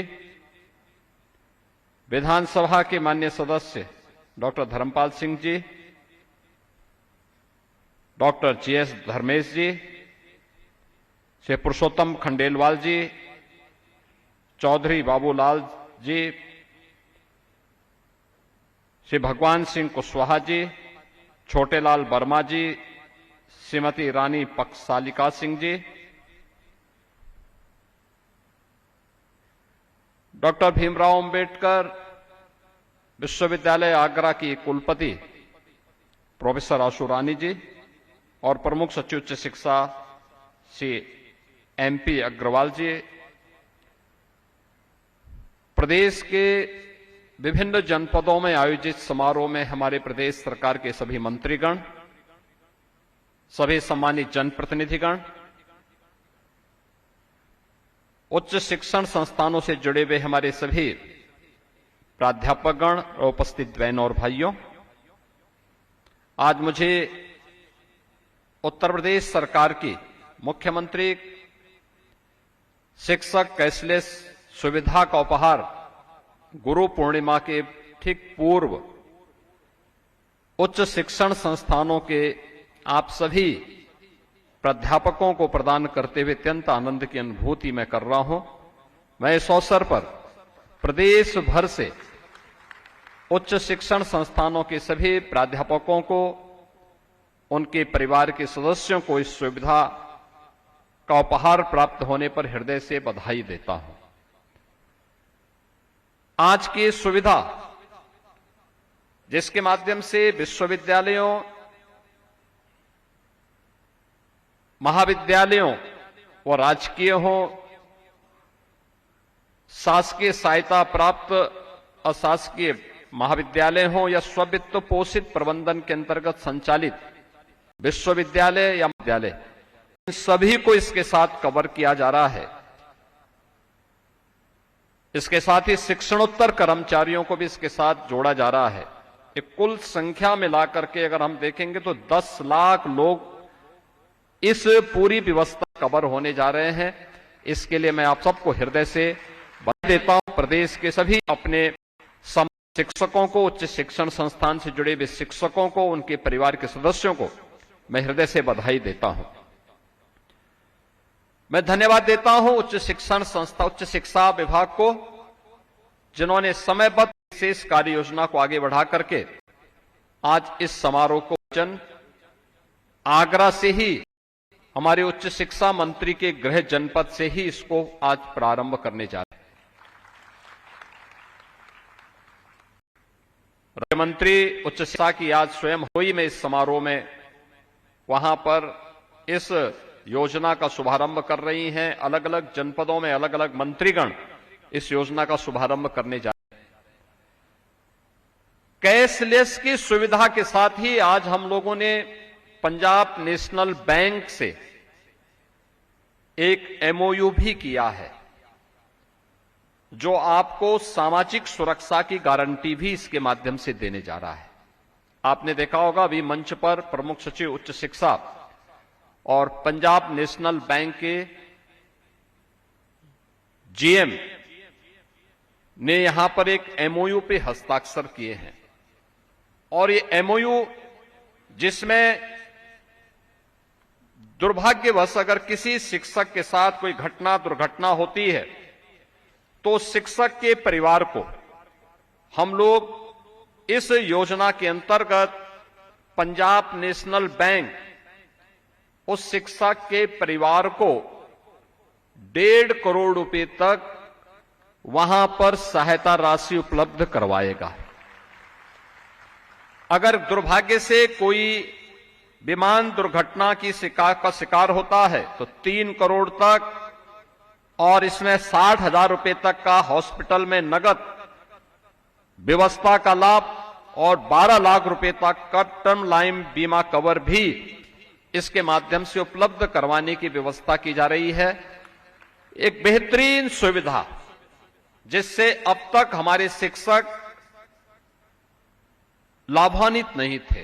विधानसभा के माननीय सदस्य doctor Dharmpal Singh ji, doctor GS Dharmesh जी, श्री पुरुषोत्तम खंडेलवाल जी, चौधरी बाबूलाल जी, श्री भगवान सिंह कुशवाहा जी, छोटेलाल वर्मा जी, श्रीमती रानी पक्षसालिका सिंह जी, डॉक्टर भीमराव अंबेडकर विश्वविद्यालय आगरा की कुलपति प्रोफेसर आशु रानी जी और प्रमुख सचिव उच्च शिक्षा श्री एमपी अग्रवाल जी, प्रदेश के विभिन्न जनपदों में आयोजित समारोह में हमारे प्रदेश सरकार के सभी मंत्रीगण, सभी सम्मानित जनप्रतिनिधिगण, उच्च शिक्षण संस्थानों से जुड़े हुए हमारे सभी प्राध्यापकगण और उपस्थित बहनों और भाइयों, आज मुझे उत्तर प्रदेश सरकार की मुख्यमंत्री शिक्षक कैशलेस सुविधा का उपहार गुरु पूर्णिमा के ठीक पूर्व उच्च शिक्षण संस्थानों के आप सभी प्राध्यापकों को प्रदान करते हुए अत्यंत आनंद की अनुभूति मैं कर रहा हूं। मैं इस अवसर पर प्रदेश भर से उच्च शिक्षण संस्थानों के सभी प्राध्यापकों को, उनके परिवार के सदस्यों को इस सुविधा का उपहार प्राप्त होने पर हृदय से बधाई देता हूं। आज की सुविधा जिसके माध्यम से विश्वविद्यालयों, महाविद्यालयों व राजकीय हो, शासकीय सहायता प्राप्त अशासकीय महाविद्यालय हो या स्ववित्त पोषित प्रबंधन के अंतर्गत संचालित विश्वविद्यालय या विद्यालय, इन सभी को इसके साथ कवर किया जा रहा है। इसके साथ ही शिक्षणोत्तर कर्मचारियों को भी इसके साथ जोड़ा जा रहा है। एक कुल संख्या मिलाकर के अगर हम देखेंगे तो 10 लाख लोग इस पूरी व्यवस्था कवर होने जा रहे हैं। इसके लिए मैं आप सबको हृदय से बधाई देता हूं। प्रदेश के सभी अपने शिक्षकों को, उच्च शिक्षण संस्थान से जुड़े हुए शिक्षकों को, उनके परिवार के सदस्यों को मैं हृदय से बधाई देता हूं। मैं धन्यवाद देता हूं उच्च शिक्षण संस्था, उच्च शिक्षा विभाग को, जिन्होंने समयबद्ध विशेष कार्य योजना को आगे बढ़ा करके आज इस समारोह को आगरा से ही, हमारे उच्च शिक्षा मंत्री के गृह जनपद से ही इसको आज प्रारंभ करने जा रहे हैं। राज्य मंत्री उच्च शिक्षा की आज स्वयं हुई में इस समारोह में वहां पर इस योजना का शुभारंभ कर रही हैं। अलग अलग जनपदों में अलग अलग मंत्रीगण इस योजना का शुभारंभ करने जा रहे हैं। कैशलेस की सुविधा के साथ ही आज हम लोगों ने पंजाब नेशनल बैंक से एक एमओयू भी किया है, जो आपको सामाजिक सुरक्षा की गारंटी भी इसके माध्यम से देने जा रहा है। आपने देखा होगा अभी मंच पर प्रमुख सचिव उच्च शिक्षा और पंजाब नेशनल बैंक के जीएम ने यहां पर एक एमओयू पे हस्ताक्षर किए हैं और ये एमओयू जिसमें दुर्भाग्यवश अगर किसी शिक्षक के साथ कोई दुर्घटना होती है तो शिक्षक के परिवार को हम लोग इस योजना के अंतर्गत पंजाब नेशनल बैंक उस शिक्षक के परिवार को 1.5 करोड़ रुपए तक वहां पर सहायता राशि उपलब्ध करवाएगा। अगर दुर्भाग्य से कोई विमान दुर्घटना की शिकार होता है तो 3 करोड़ तक, और इसमें 60,000 रुपए तक का हॉस्पिटल में नगद व्यवस्था का लाभ और 12 लाख रुपए तक का टर्म लाइफ बीमा कवर भी इसके माध्यम से उपलब्ध करवाने की व्यवस्था की जा रही है। एक बेहतरीन सुविधा जिससे अब तक हमारे शिक्षक लाभान्वित नहीं थे।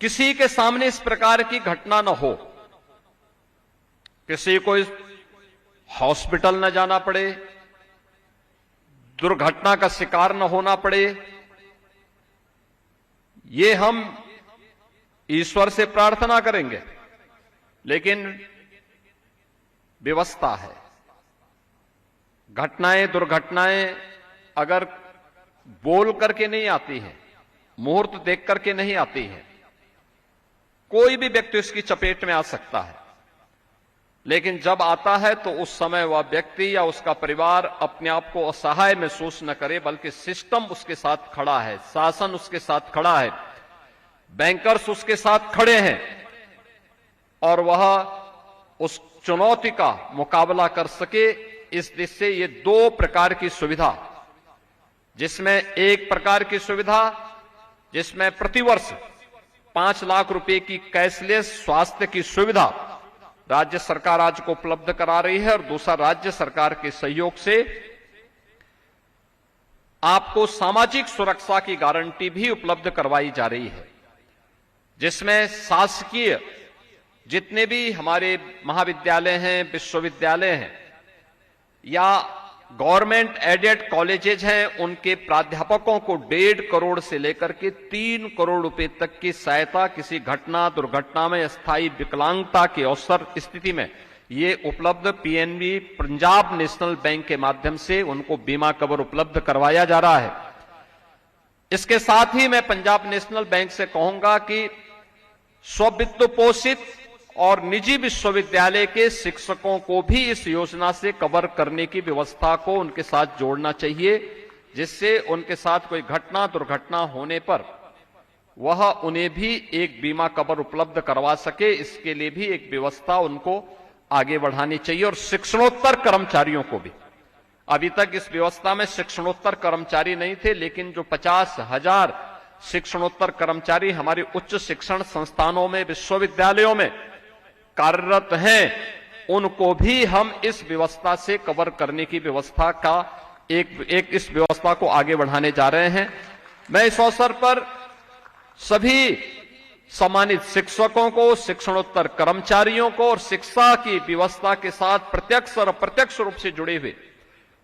किसी के सामने इस प्रकार की घटना न हो, किसी को हॉस्पिटल न जाना पड़े, दुर्घटना का शिकार न होना पड़े, ये हम ईश्वर से प्रार्थना करेंगे। लेकिन व्यवस्था है, घटनाएं दुर्घटनाएं अगर बोल करके नहीं आती हैं, मुहूर्त देख करके नहीं आती हैं, कोई भी व्यक्ति इसकी चपेट में आ सकता है। लेकिन जब आता है तो उस समय वह व्यक्ति या उसका परिवार अपने आप को असहाय महसूस न करे, बल्कि सिस्टम उसके साथ खड़ा है, शासन उसके साथ खड़ा है, बैंकर्स उसके साथ खड़े हैं और वह उस चुनौती का मुकाबला कर सके। इस दृष्टि से ये दो प्रकार की सुविधा, जिसमें एक प्रकार की सुविधा जिसमें प्रतिवर्ष 5 लाख रुपए की कैशलेस स्वास्थ्य की सुविधा राज्य सरकार आज को उपलब्ध करा रही है, और दूसरा राज्य सरकार के सहयोग से आपको सामाजिक सुरक्षा की गारंटी भी उपलब्ध करवाई जा रही है, जिसमें शासकीय जितने भी हमारे महाविद्यालय हैं, विश्वविद्यालय हैं या गवर्नमेंट एडेड कॉलेजेज हैं, उनके प्राध्यापकों को 1.5 करोड़ से लेकर के 3 करोड़ रुपए तक की सहायता किसी घटना दुर्घटना में स्थायी विकलांगता के अवसर स्थिति में ये उपलब्ध पीएनबी पंजाब नेशनल बैंक के माध्यम से उनको बीमा कवर उपलब्ध करवाया जा रहा है। इसके साथ ही मैं पंजाब नेशनल बैंक से कहूंगा कि स्ववित्त पोषित और निजी विश्वविद्यालय के शिक्षकों को भी इस योजना से कवर करने की व्यवस्था को उनके साथ जोड़ना चाहिए, जिससे उनके साथ कोई घटना दुर्घटना होने पर वह उन्हें भी एक बीमा कवर उपलब्ध करवा सके। इसके लिए भी एक व्यवस्था उनको आगे बढ़ानी चाहिए। और शिक्षणोत्तर कर्मचारियों को भी, अभी तक इस व्यवस्था में शिक्षणोत्तर कर्मचारी नहीं थे, लेकिन जो 50,000 शिक्षणोत्तर कर्मचारी हमारे उच्च शिक्षण संस्थानों में विश्वविद्यालयों में कार्यरत हैं, उनको भी हम इस व्यवस्था से कवर करने की व्यवस्था का एक इस व्यवस्था को आगे बढ़ाने जा रहे हैं। मैं इस अवसर पर सभी सम्मानित शिक्षकों को, शिक्षणोत्तर कर्मचारियों को और शिक्षा की व्यवस्था के साथ प्रत्यक्ष और अप्रत्यक्ष रूप से जुड़े हुए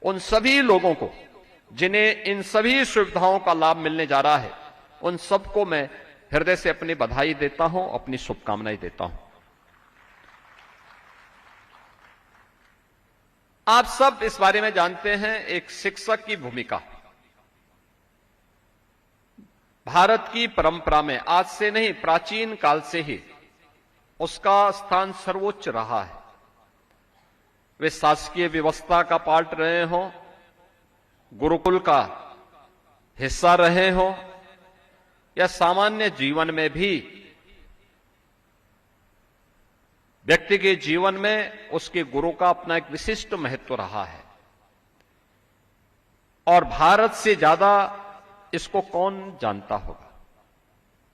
उन सभी लोगों को जिन्हें इन सभी सुविधाओं का लाभ मिलने जा रहा है, उन सबको मैं हृदय से अपनी बधाई देता हूं, अपनी शुभकामनाएं देता हूं। आप सब इस बारे में जानते हैं, एक शिक्षक की भूमिका भारत की परंपरा में आज से नहीं, प्राचीन काल से ही उसका स्थान सर्वोच्च रहा है। वे शासकीय व्यवस्था का पार्ट रहे हों, गुरुकुल का हिस्सा रहे हों, या सामान्य जीवन में भी व्यक्ति के जीवन में उसके गुरु का अपना एक विशिष्ट महत्व रहा है। और भारत से ज्यादा इसको कौन जानता होगा।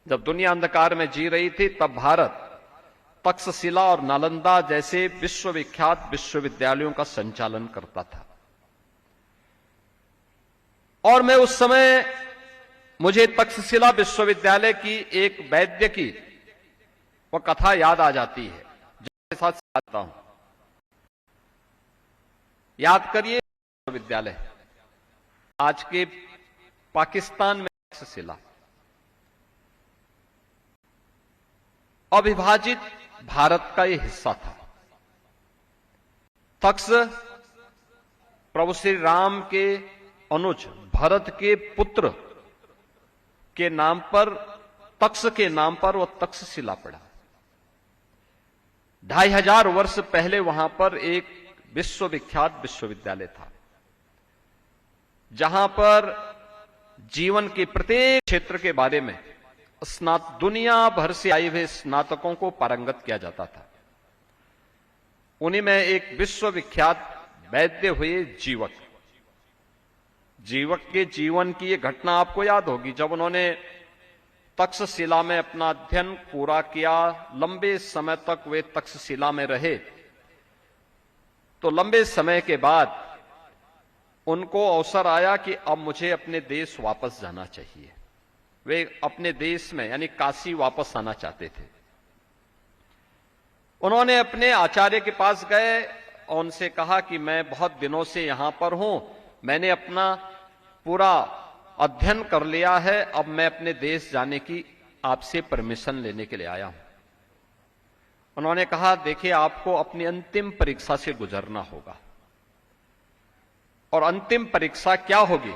जब दुनिया अंधकार में जी रही थी, तब भारत तक्षशिला और नालंदा जैसे विश्वविख्यात विश्वविद्यालयों का संचालन करता था। और मैं उस समय, मुझे तक्षशिला विश्वविद्यालय की एक वैद्य की वह कथा याद आ जाती है, जिसके साथ आता हूं। याद करिए, विश्वविद्यालय आज के पाकिस्तान में तक्षशिला अविभाजित भारत का यह हिस्सा था। तक्ष प्रभु श्री राम के अनुज भरत के पुत्र के नाम पर, तक्ष के नाम पर वह तक्षशिला पड़ा। 2500 वर्ष पहले वहां पर एक विश्वविख्यात विश्वविद्यालय था, जहां पर जीवन के प्रत्येक क्षेत्र के बारे में दुनिया भर से आए हुए स्नातकों को पारंगत किया जाता था। उन्हीं में एक विश्वविख्यात वैद्य हुए जीवक। जीवक के जीवन की ये घटना आपको याद होगी। जब उन्होंने तक्षशिला में अपना अध्ययन पूरा किया, लंबे समय तक वे तक्षशिला में रहे, तो लंबे समय के बाद उनको अवसर आया कि अब मुझे अपने देश वापस जाना चाहिए। वे अपने देश में यानी काशी वापस आना चाहते थे। उन्होंने अपने आचार्य के पास गए और उनसे कहा कि मैं बहुत दिनों से यहां पर हूं, मैंने अपना पूरा अध्ययन कर लिया है, अब मैं अपने देश जाने की आपसे परमिशन लेने के लिए आया हूं। उन्होंने कहा, देखिए आपको अपनी अंतिम परीक्षा से गुजरना होगा। और अंतिम परीक्षा क्या होगी?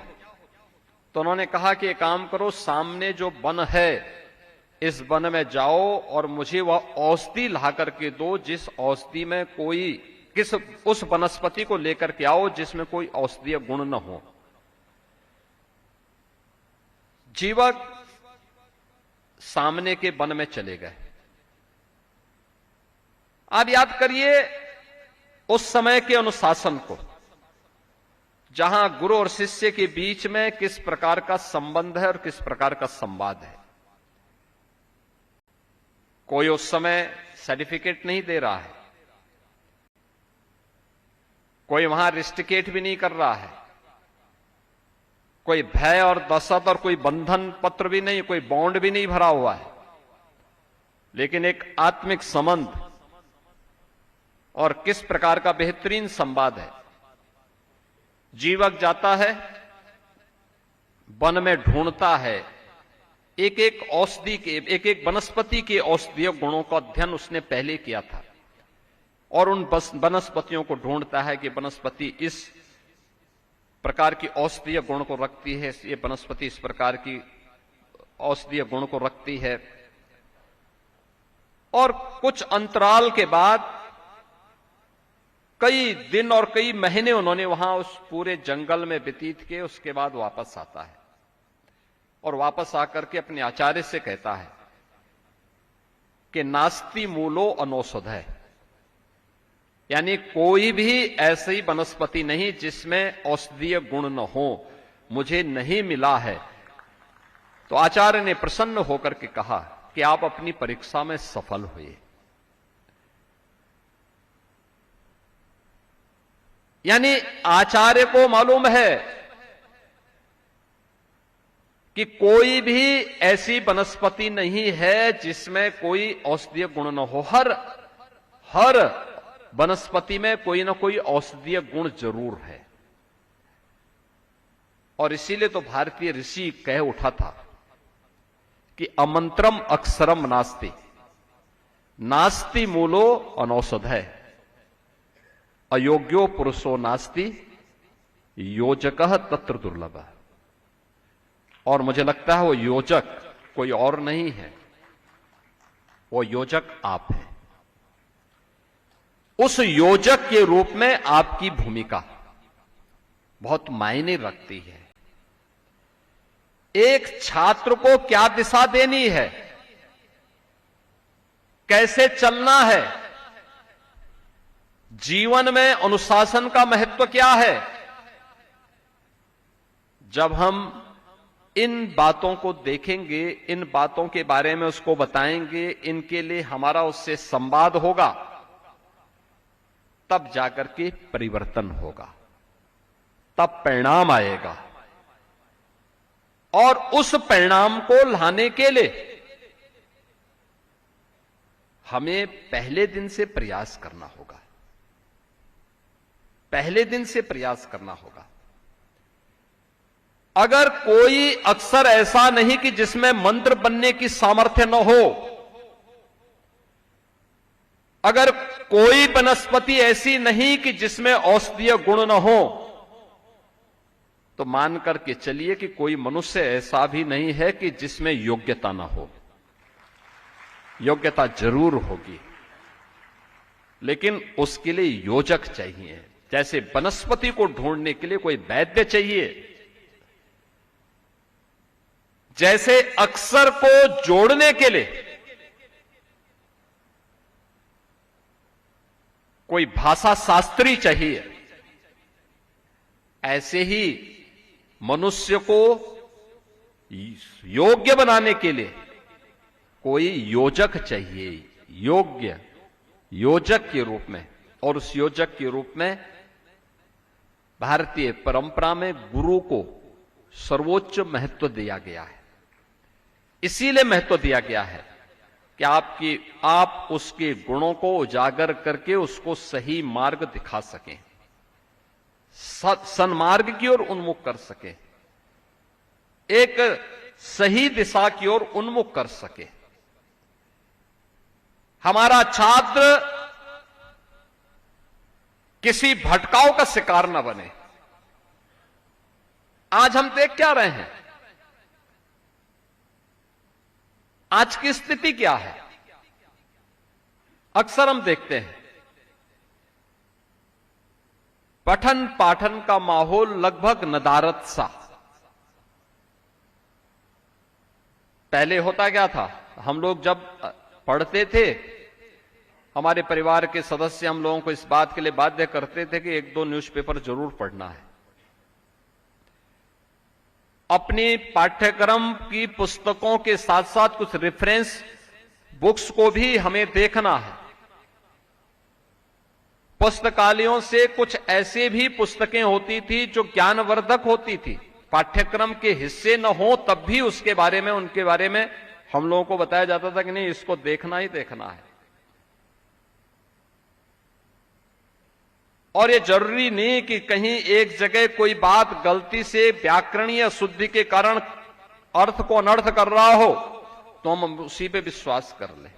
तो उन्होंने कहा कि एक काम करो, सामने जो वन है इस वन में जाओ और मुझे वह औषधि ला करके दो जिस औषधि में उस वनस्पति को लेकर के आओ जिसमें कोई औषधीय गुण न हो। जीवक सामने के वन में चले गए। आप याद करिए उस समय के अनुशासन को, जहां गुरु और शिष्य के बीच में किस प्रकार का संबंध है और किस प्रकार का संवाद है। कोई उस समय सर्टिफिकेट नहीं दे रहा है, कोई वहां रिस्टिकेट भी नहीं कर रहा है, कोई भय और दशत और कोई बंधन पत्र भी नहीं, कोई बॉन्ड भी नहीं भरा हुआ है, लेकिन एक आत्मिक संबंध और किस प्रकार का बेहतरीन संवाद है। जीवक जाता है, वन में ढूंढता है, एक एक औषधि के, एक एक वनस्पति के औषधीय गुणों का अध्ययन उसने पहले किया था और उन वनस्पतियों को ढूंढता है कि वनस्पति इस प्रकार की औषधीय गुण को रखती है, ये वनस्पति इस प्रकार की औषधीय गुण को रखती है। और कुछ अंतराल के बाद कई दिन और कई महीने उन्होंने वहां उस पूरे जंगल में व्यतीत किए। उसके बाद वापस आता है और वापस आकर के अपने आचार्य से कहता है कि नास्ति मूलो अनौषधय, यानी कोई भी ऐसी वनस्पति नहीं जिसमें औषधीय गुण न हो, मुझे नहीं मिला है। तो आचार्य ने प्रसन्न होकर के कहा कि आप अपनी परीक्षा में सफल हुए। यानी आचार्य को मालूम है कि कोई भी ऐसी वनस्पति नहीं है जिसमें कोई औषधीय गुण न हो। हर वनस्पति में कोई ना कोई औषधीय गुण जरूर है। और इसीलिए तो भारतीय ऋषि कह उठा था कि अमंत्रम अक्षरम नास्ति, नास्ति मूलो अनौषधय, अयोग्यो पुरुषो नास्ति, योजकः तत्र दुर्लभ। और मुझे लगता है वो योजक कोई और नहीं है, वो योजक आप हैं। उस योजक के रूप में आपकी भूमिका बहुत मायने रखती है। एक छात्र को क्या दिशा देनी है, कैसे चलना है, जीवन में अनुशासन का महत्व क्या है, जब हम इन बातों को देखेंगे, इन बातों के बारे में उसको बताएंगे, इनके लिए हमारा उससे संवाद होगा, तब जाकर के परिवर्तन होगा, तब परिणाम आएगा। और उस परिणाम को लाने के लिए हमें पहले दिन से प्रयास करना होगा, पहले दिन से प्रयास करना होगा। अगर कोई अक्षर ऐसा नहीं कि जिसमें मंत्र बनने की सामर्थ्य न हो, अगर कोई वनस्पति ऐसी नहीं कि जिसमें औषधीय गुण न हो, तो मान करके चलिए कि कोई मनुष्य ऐसा भी नहीं है कि जिसमें योग्यता ना हो। योग्यता जरूर होगी, लेकिन उसके लिए योजक चाहिए। जैसे वनस्पति को ढूंढने के लिए कोई वैद्य चाहिए, जैसे अक्षर को जोड़ने के लिए कोई भाषा शास्त्री चाहिए, ऐसे ही मनुष्य को योग्य बनाने के लिए कोई योजक चाहिए। योग्य योजक के रूप में और उस योजक के रूप में भारतीय परंपरा में गुरु को सर्वोच्च महत्व दिया गया है। इसीलिए महत्व दिया गया है कि आप उसके गुणों को उजागर करके उसको सही मार्ग दिखा सकें, सन्मार्ग की ओर उन्मुख कर सके, एक सही दिशा की ओर उन्मुख कर सके। हमारा छात्र किसी भटकाव का शिकार न बने। आज हम देख क्या रहे हैं, आज की स्थिति क्या है? अक्सर हम देखते हैं पठन पाठन का माहौल लगभग नदारत सा। पहले होता क्या था, हम लोग जब पढ़ते थे, हमारे परिवार के सदस्य हम लोगों को इस बात के लिए बाध्य करते थे कि 1-2 न्यूज़पेपर जरूर पढ़ना है। अपनी पाठ्यक्रम की पुस्तकों के साथ साथ कुछ रेफरेंस बुक्स को भी हमें देखना है। पुस्तकालयों से कुछ ऐसे भी पुस्तकें होती थी जो ज्ञानवर्धक होती थी, पाठ्यक्रम के हिस्से न हो तब भी उसके बारे में, उनके बारे में हम लोगों को बताया जाता था कि नहीं, इसको देखना ही देखना है। और ये जरूरी नहीं कि कहीं एक जगह कोई बात गलती से व्याकरणीय शुद्धि के कारण अर्थ को अनर्थ कर रहा हो तो हम उसी पे विश्वास कर लें।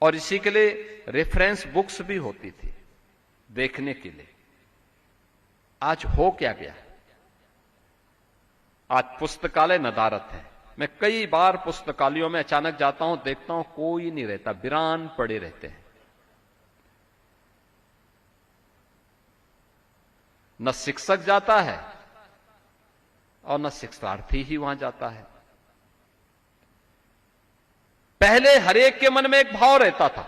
और इसी के लिए रेफरेंस बुक्स भी होती थी देखने के लिए। आज हो क्या गया? आज पुस्तकालय नदारत है। मैं कई बार पुस्तकालयों में अचानक जाता हूं, देखता हूं कोई नहीं रहता, वीरान पड़े रहते हैं। न शिक्षक जाता है और न शिक्षार्थी ही वहां जाता है। पहले हरेक के मन में एक भाव रहता था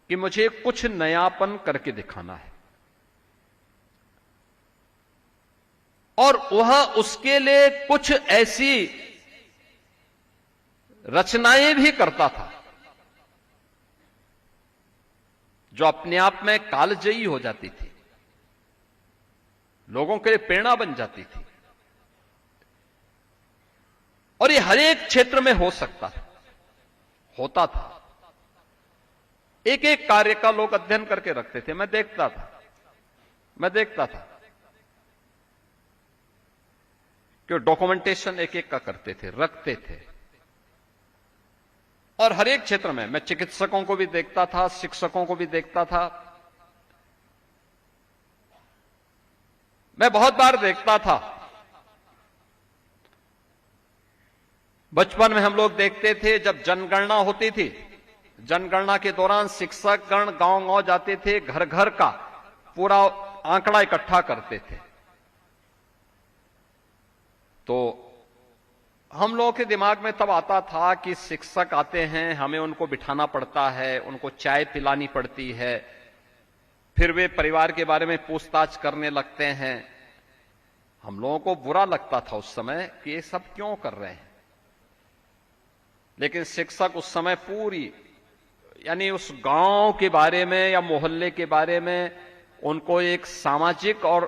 कि मुझे कुछ नयापन करके दिखाना है, और वह उसके लिए कुछ ऐसी रचनाएं भी करता था जो अपने आप में कालजयी हो जाती थी, लोगों के लिए प्रेरणा बन जाती थी। और ये हर एक क्षेत्र में हो सकता था, होता था। एक एक कार्य का लोग अध्ययन करके रखते थे। मैं देखता था कि डॉक्यूमेंटेशन एक एक का करते थे, रखते थे। और हर एक क्षेत्र में मैं चिकित्सकों को भी देखता था, शिक्षकों को भी देखता था। मैं बहुत बार देखता था, बचपन में हम लोग देखते थे जब जनगणना होती थी, जनगणना के दौरान शिक्षक गण गांव-गांव जाते थे, घर घर का पूरा आंकड़ा इकट्ठा करते थे। तो हम लोगों के दिमाग में तब आता था कि शिक्षक आते हैं, हमें उनको बिठाना पड़ता है, उनको चाय पिलानी पड़ती है, फिर वे परिवार के बारे में पूछताछ करने लगते हैं। हम लोगों को बुरा लगता था उस समय कि ये सब क्यों कर रहे हैं। लेकिन शिक्षक उस समय पूरी, यानी उस गांव के बारे में या मोहल्ले के बारे में उनको एक सामाजिक और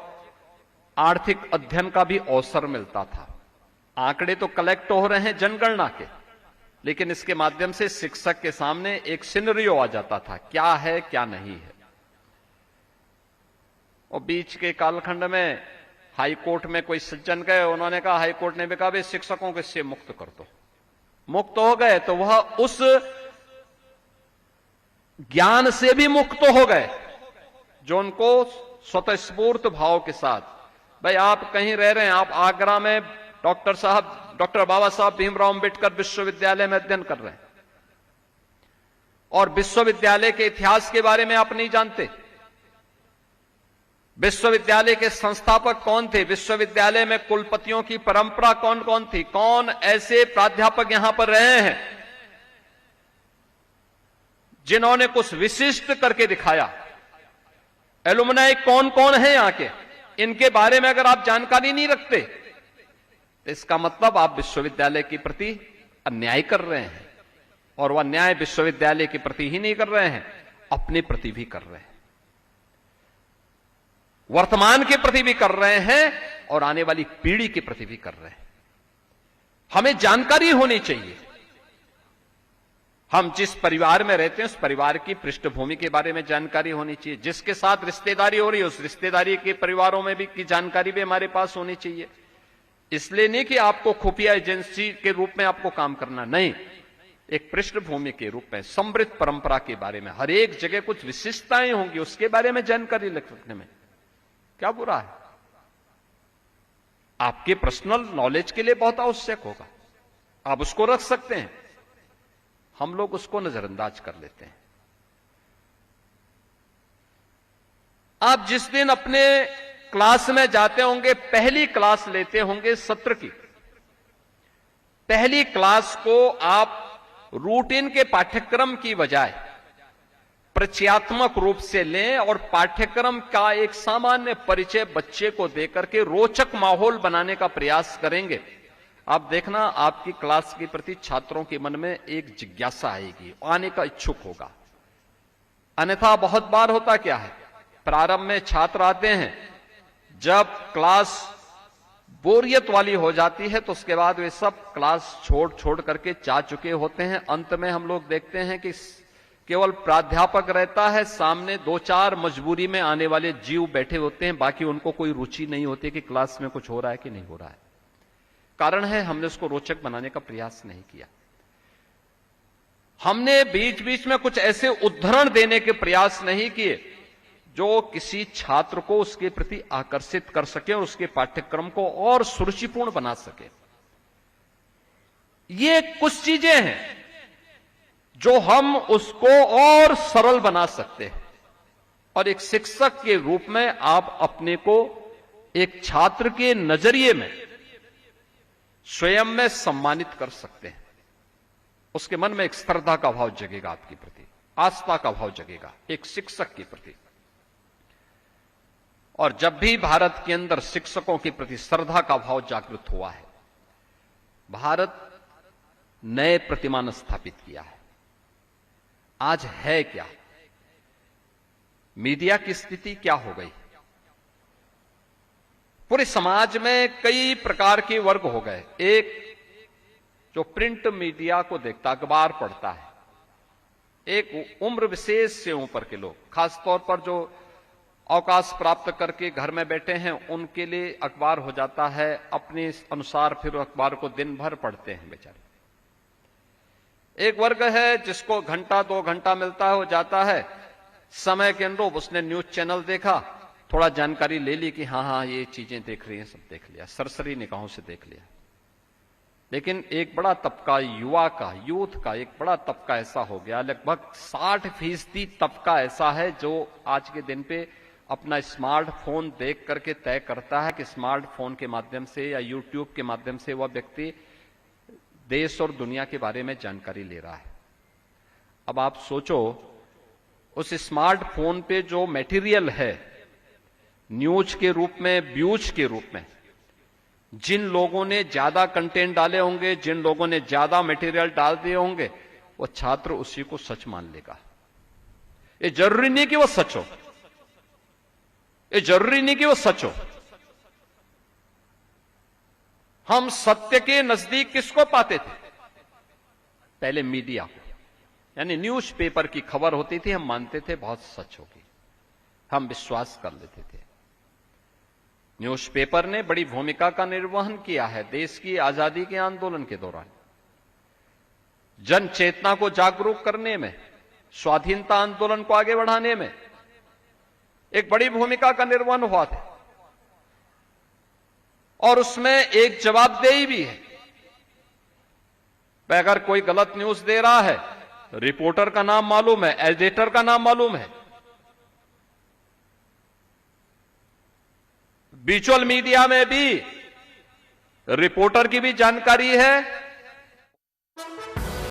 आर्थिक अध्ययन का भी अवसर मिलता था। आंकड़े तो कलेक्ट हो रहे हैं जनगणना के, लेकिन इसके माध्यम से शिक्षक के सामने एक सिनेरियो आ जाता था, क्या है क्या नहीं है। और बीच के कालखंड में हाई कोर्ट में कोई सज्जन गए, उन्होंने कहा, हाई कोर्ट ने भी कहा भाई शिक्षकों को इससे मुक्त कर दो। मुक्त हो गए तो वह उस ज्ञान से भी मुक्त हो गए जो उनको स्वतःस्फूर्त भाव के साथ, भाई आप कहीं रह रहे हैं, आप आगरा में डॉक्टर बाबा साहब भीमराव अंबेडकर विश्वविद्यालय में अध्ययन कर रहे हैं और विश्वविद्यालय के इतिहास के बारे में आप नहीं जानते। विश्वविद्यालय के संस्थापक कौन थे, विश्वविद्यालय में कुलपतियों की परंपरा कौन कौन थी, कौन ऐसे प्राध्यापक यहां पर रहे हैं जिन्होंने कुछ विशिष्ट करके दिखाया, एलुमनाई कौन कौन है यहां के, इनके बारे में अगर आप जानकारी नहीं रखते तो इसका मतलब आप विश्वविद्यालय के प्रति अन्याय कर रहे हैं। और वह न्याय विश्वविद्यालय के प्रति ही नहीं कर रहे हैं, अपने प्रति भी कर रहे हैं, वर्तमान के प्रति भी कर रहे हैं और आने वाली पीढ़ी के प्रति भी कर रहे हैं। हमें जानकारी होनी चाहिए। हम जिस परिवार में रहते हैं उस परिवार की पृष्ठभूमि के बारे में जानकारी होनी चाहिए। जिसके साथ रिश्तेदारी हो रही है उस रिश्तेदारी के परिवारों में भी की जानकारी भी हमारे पास होनी चाहिए। इसलिए नहीं कि आपको खुफिया एजेंसी के रूप में आपको काम करना, नहीं, एक पृष्ठभूमि के रूप में समृद्ध परंपरा के बारे में हर एक जगह कुछ विशिष्टताएं होंगी, उसके बारे में जानकारी रखने में क्या बुरा है। आपके पर्सनल नॉलेज के लिए बहुत आवश्यक होगा, आप उसको रख सकते हैं, हम लोग उसको नजरअंदाज कर लेते हैं। आप जिस दिन अपने क्लास में जाते होंगे, पहली क्लास लेते होंगे सत्र की, पहली क्लास को आप रूटीन के पाठ्यक्रम की बजाय परिचयात्मक रूप से लें और पाठ्यक्रम का एक सामान्य परिचय बच्चे को देकर के रोचक माहौल बनाने का प्रयास करेंगे। आप देखना आपकी क्लास के प्रति छात्रों के मन में एक जिज्ञासा आएगी, आने का इच्छुक होगा। अन्यथा बहुत बार होता क्या है, प्रारंभ में छात्र आते हैं, जब क्लास बोरियत वाली हो जाती है तो उसके बाद वे सब क्लास छोड़ करके जा चुके होते हैं। अंत में हम लोग देखते हैं कि केवल प्राध्यापक रहता है, सामने दो चार मजबूरी में आने वाले जीव बैठे होते हैं, बाकी उनको कोई रुचि नहीं होती कि क्लास में कुछ हो रहा है कि नहीं हो रहा है। कारण है हमने उसको रोचक बनाने का प्रयास नहीं किया। हमने बीच बीच में कुछ ऐसे उद्धरण देने के प्रयास नहीं किए जो किसी छात्र को उसके प्रति आकर्षित कर सके और उसके पाठ्यक्रम को और सुरुचिपूर्ण बना सके। ये कुछ चीजें हैं जो हम उसको और सरल बना सकते हैं और एक शिक्षक के रूप में आप अपने को एक छात्र के नजरिए में स्वयं में सम्मानित कर सकते हैं। उसके मन में एक श्रद्धा का भाव जगेगा, आपके प्रति आस्था का भाव जगेगा एक शिक्षक के प्रति। और जब भी भारत के अंदर शिक्षकों के प्रति श्रद्धा का भाव जागृत हुआ है, भारत नए प्रतिमान स्थापित किया है। आज है क्या, मीडिया की स्थिति क्या हो गई, पूरे समाज में कई प्रकार के वर्ग हो गए। एक जो प्रिंट मीडिया को देखता, अखबार पढ़ता है, एक उम्र विशेष से ऊपर के लोग, खासतौर पर जो अवकाश प्राप्त करके घर में बैठे हैं, उनके लिए अखबार हो जाता है अपने अनुसार, फिर अखबार को दिन भर पढ़ते हैं बेचारे। एक वर्ग है जिसको घंटा 2 घंटा मिलता है, हो जाता है समय के अनुरूप उसने न्यूज चैनल देखा, थोड़ा जानकारी ले ली कि हाँ ये चीजें देख रही हैं, सब देख लिया, सरसरी निगाहों से देख लिया। लेकिन एक बड़ा तबका युवा का, यूथ का एक बड़ा तबका ऐसा हो गया, लगभग 60% तबका ऐसा है जो आज के दिन पे अपना स्मार्टफोन देख करके तय करता है कि स्मार्टफोन के माध्यम से या यूट्यूब के माध्यम से वह व्यक्ति देश और दुनिया के बारे में जानकारी ले रहा है। अब आप सोचो, उस स्मार्टफोन पे जो मटेरियल है न्यूज के रूप में, व्यूज के रूप में, जिन लोगों ने ज्यादा कंटेंट डाले होंगे, जिन लोगों ने ज्यादा मटेरियल डाल दिए होंगे, वो छात्र उसी को सच मान लेगा। ये जरूरी नहीं कि वो सच हो, ये जरूरी नहीं कि वो सच हो। हम सत्य के नजदीक किसको पाते थे? पहले मीडिया को, यानी न्यूज़पेपर की खबर होती थी, हम मानते थे बहुत सच होगी, हम विश्वास कर लेते थे। न्यूज़पेपर ने बड़ी भूमिका का निर्वहन किया है देश की आजादी के आंदोलन के दौरान, जन चेतना को जागरूक करने में, स्वाधीनता आंदोलन को आगे बढ़ाने में एक बड़ी भूमिका का निर्वहन हुआ था। और उसमें एक जवाबदेही भी है। अगर कोई गलत न्यूज दे रहा है, रिपोर्टर का नाम मालूम है, एडिटर का नाम मालूम है, विजुअल मीडिया में भी रिपोर्टर की भी जानकारी है,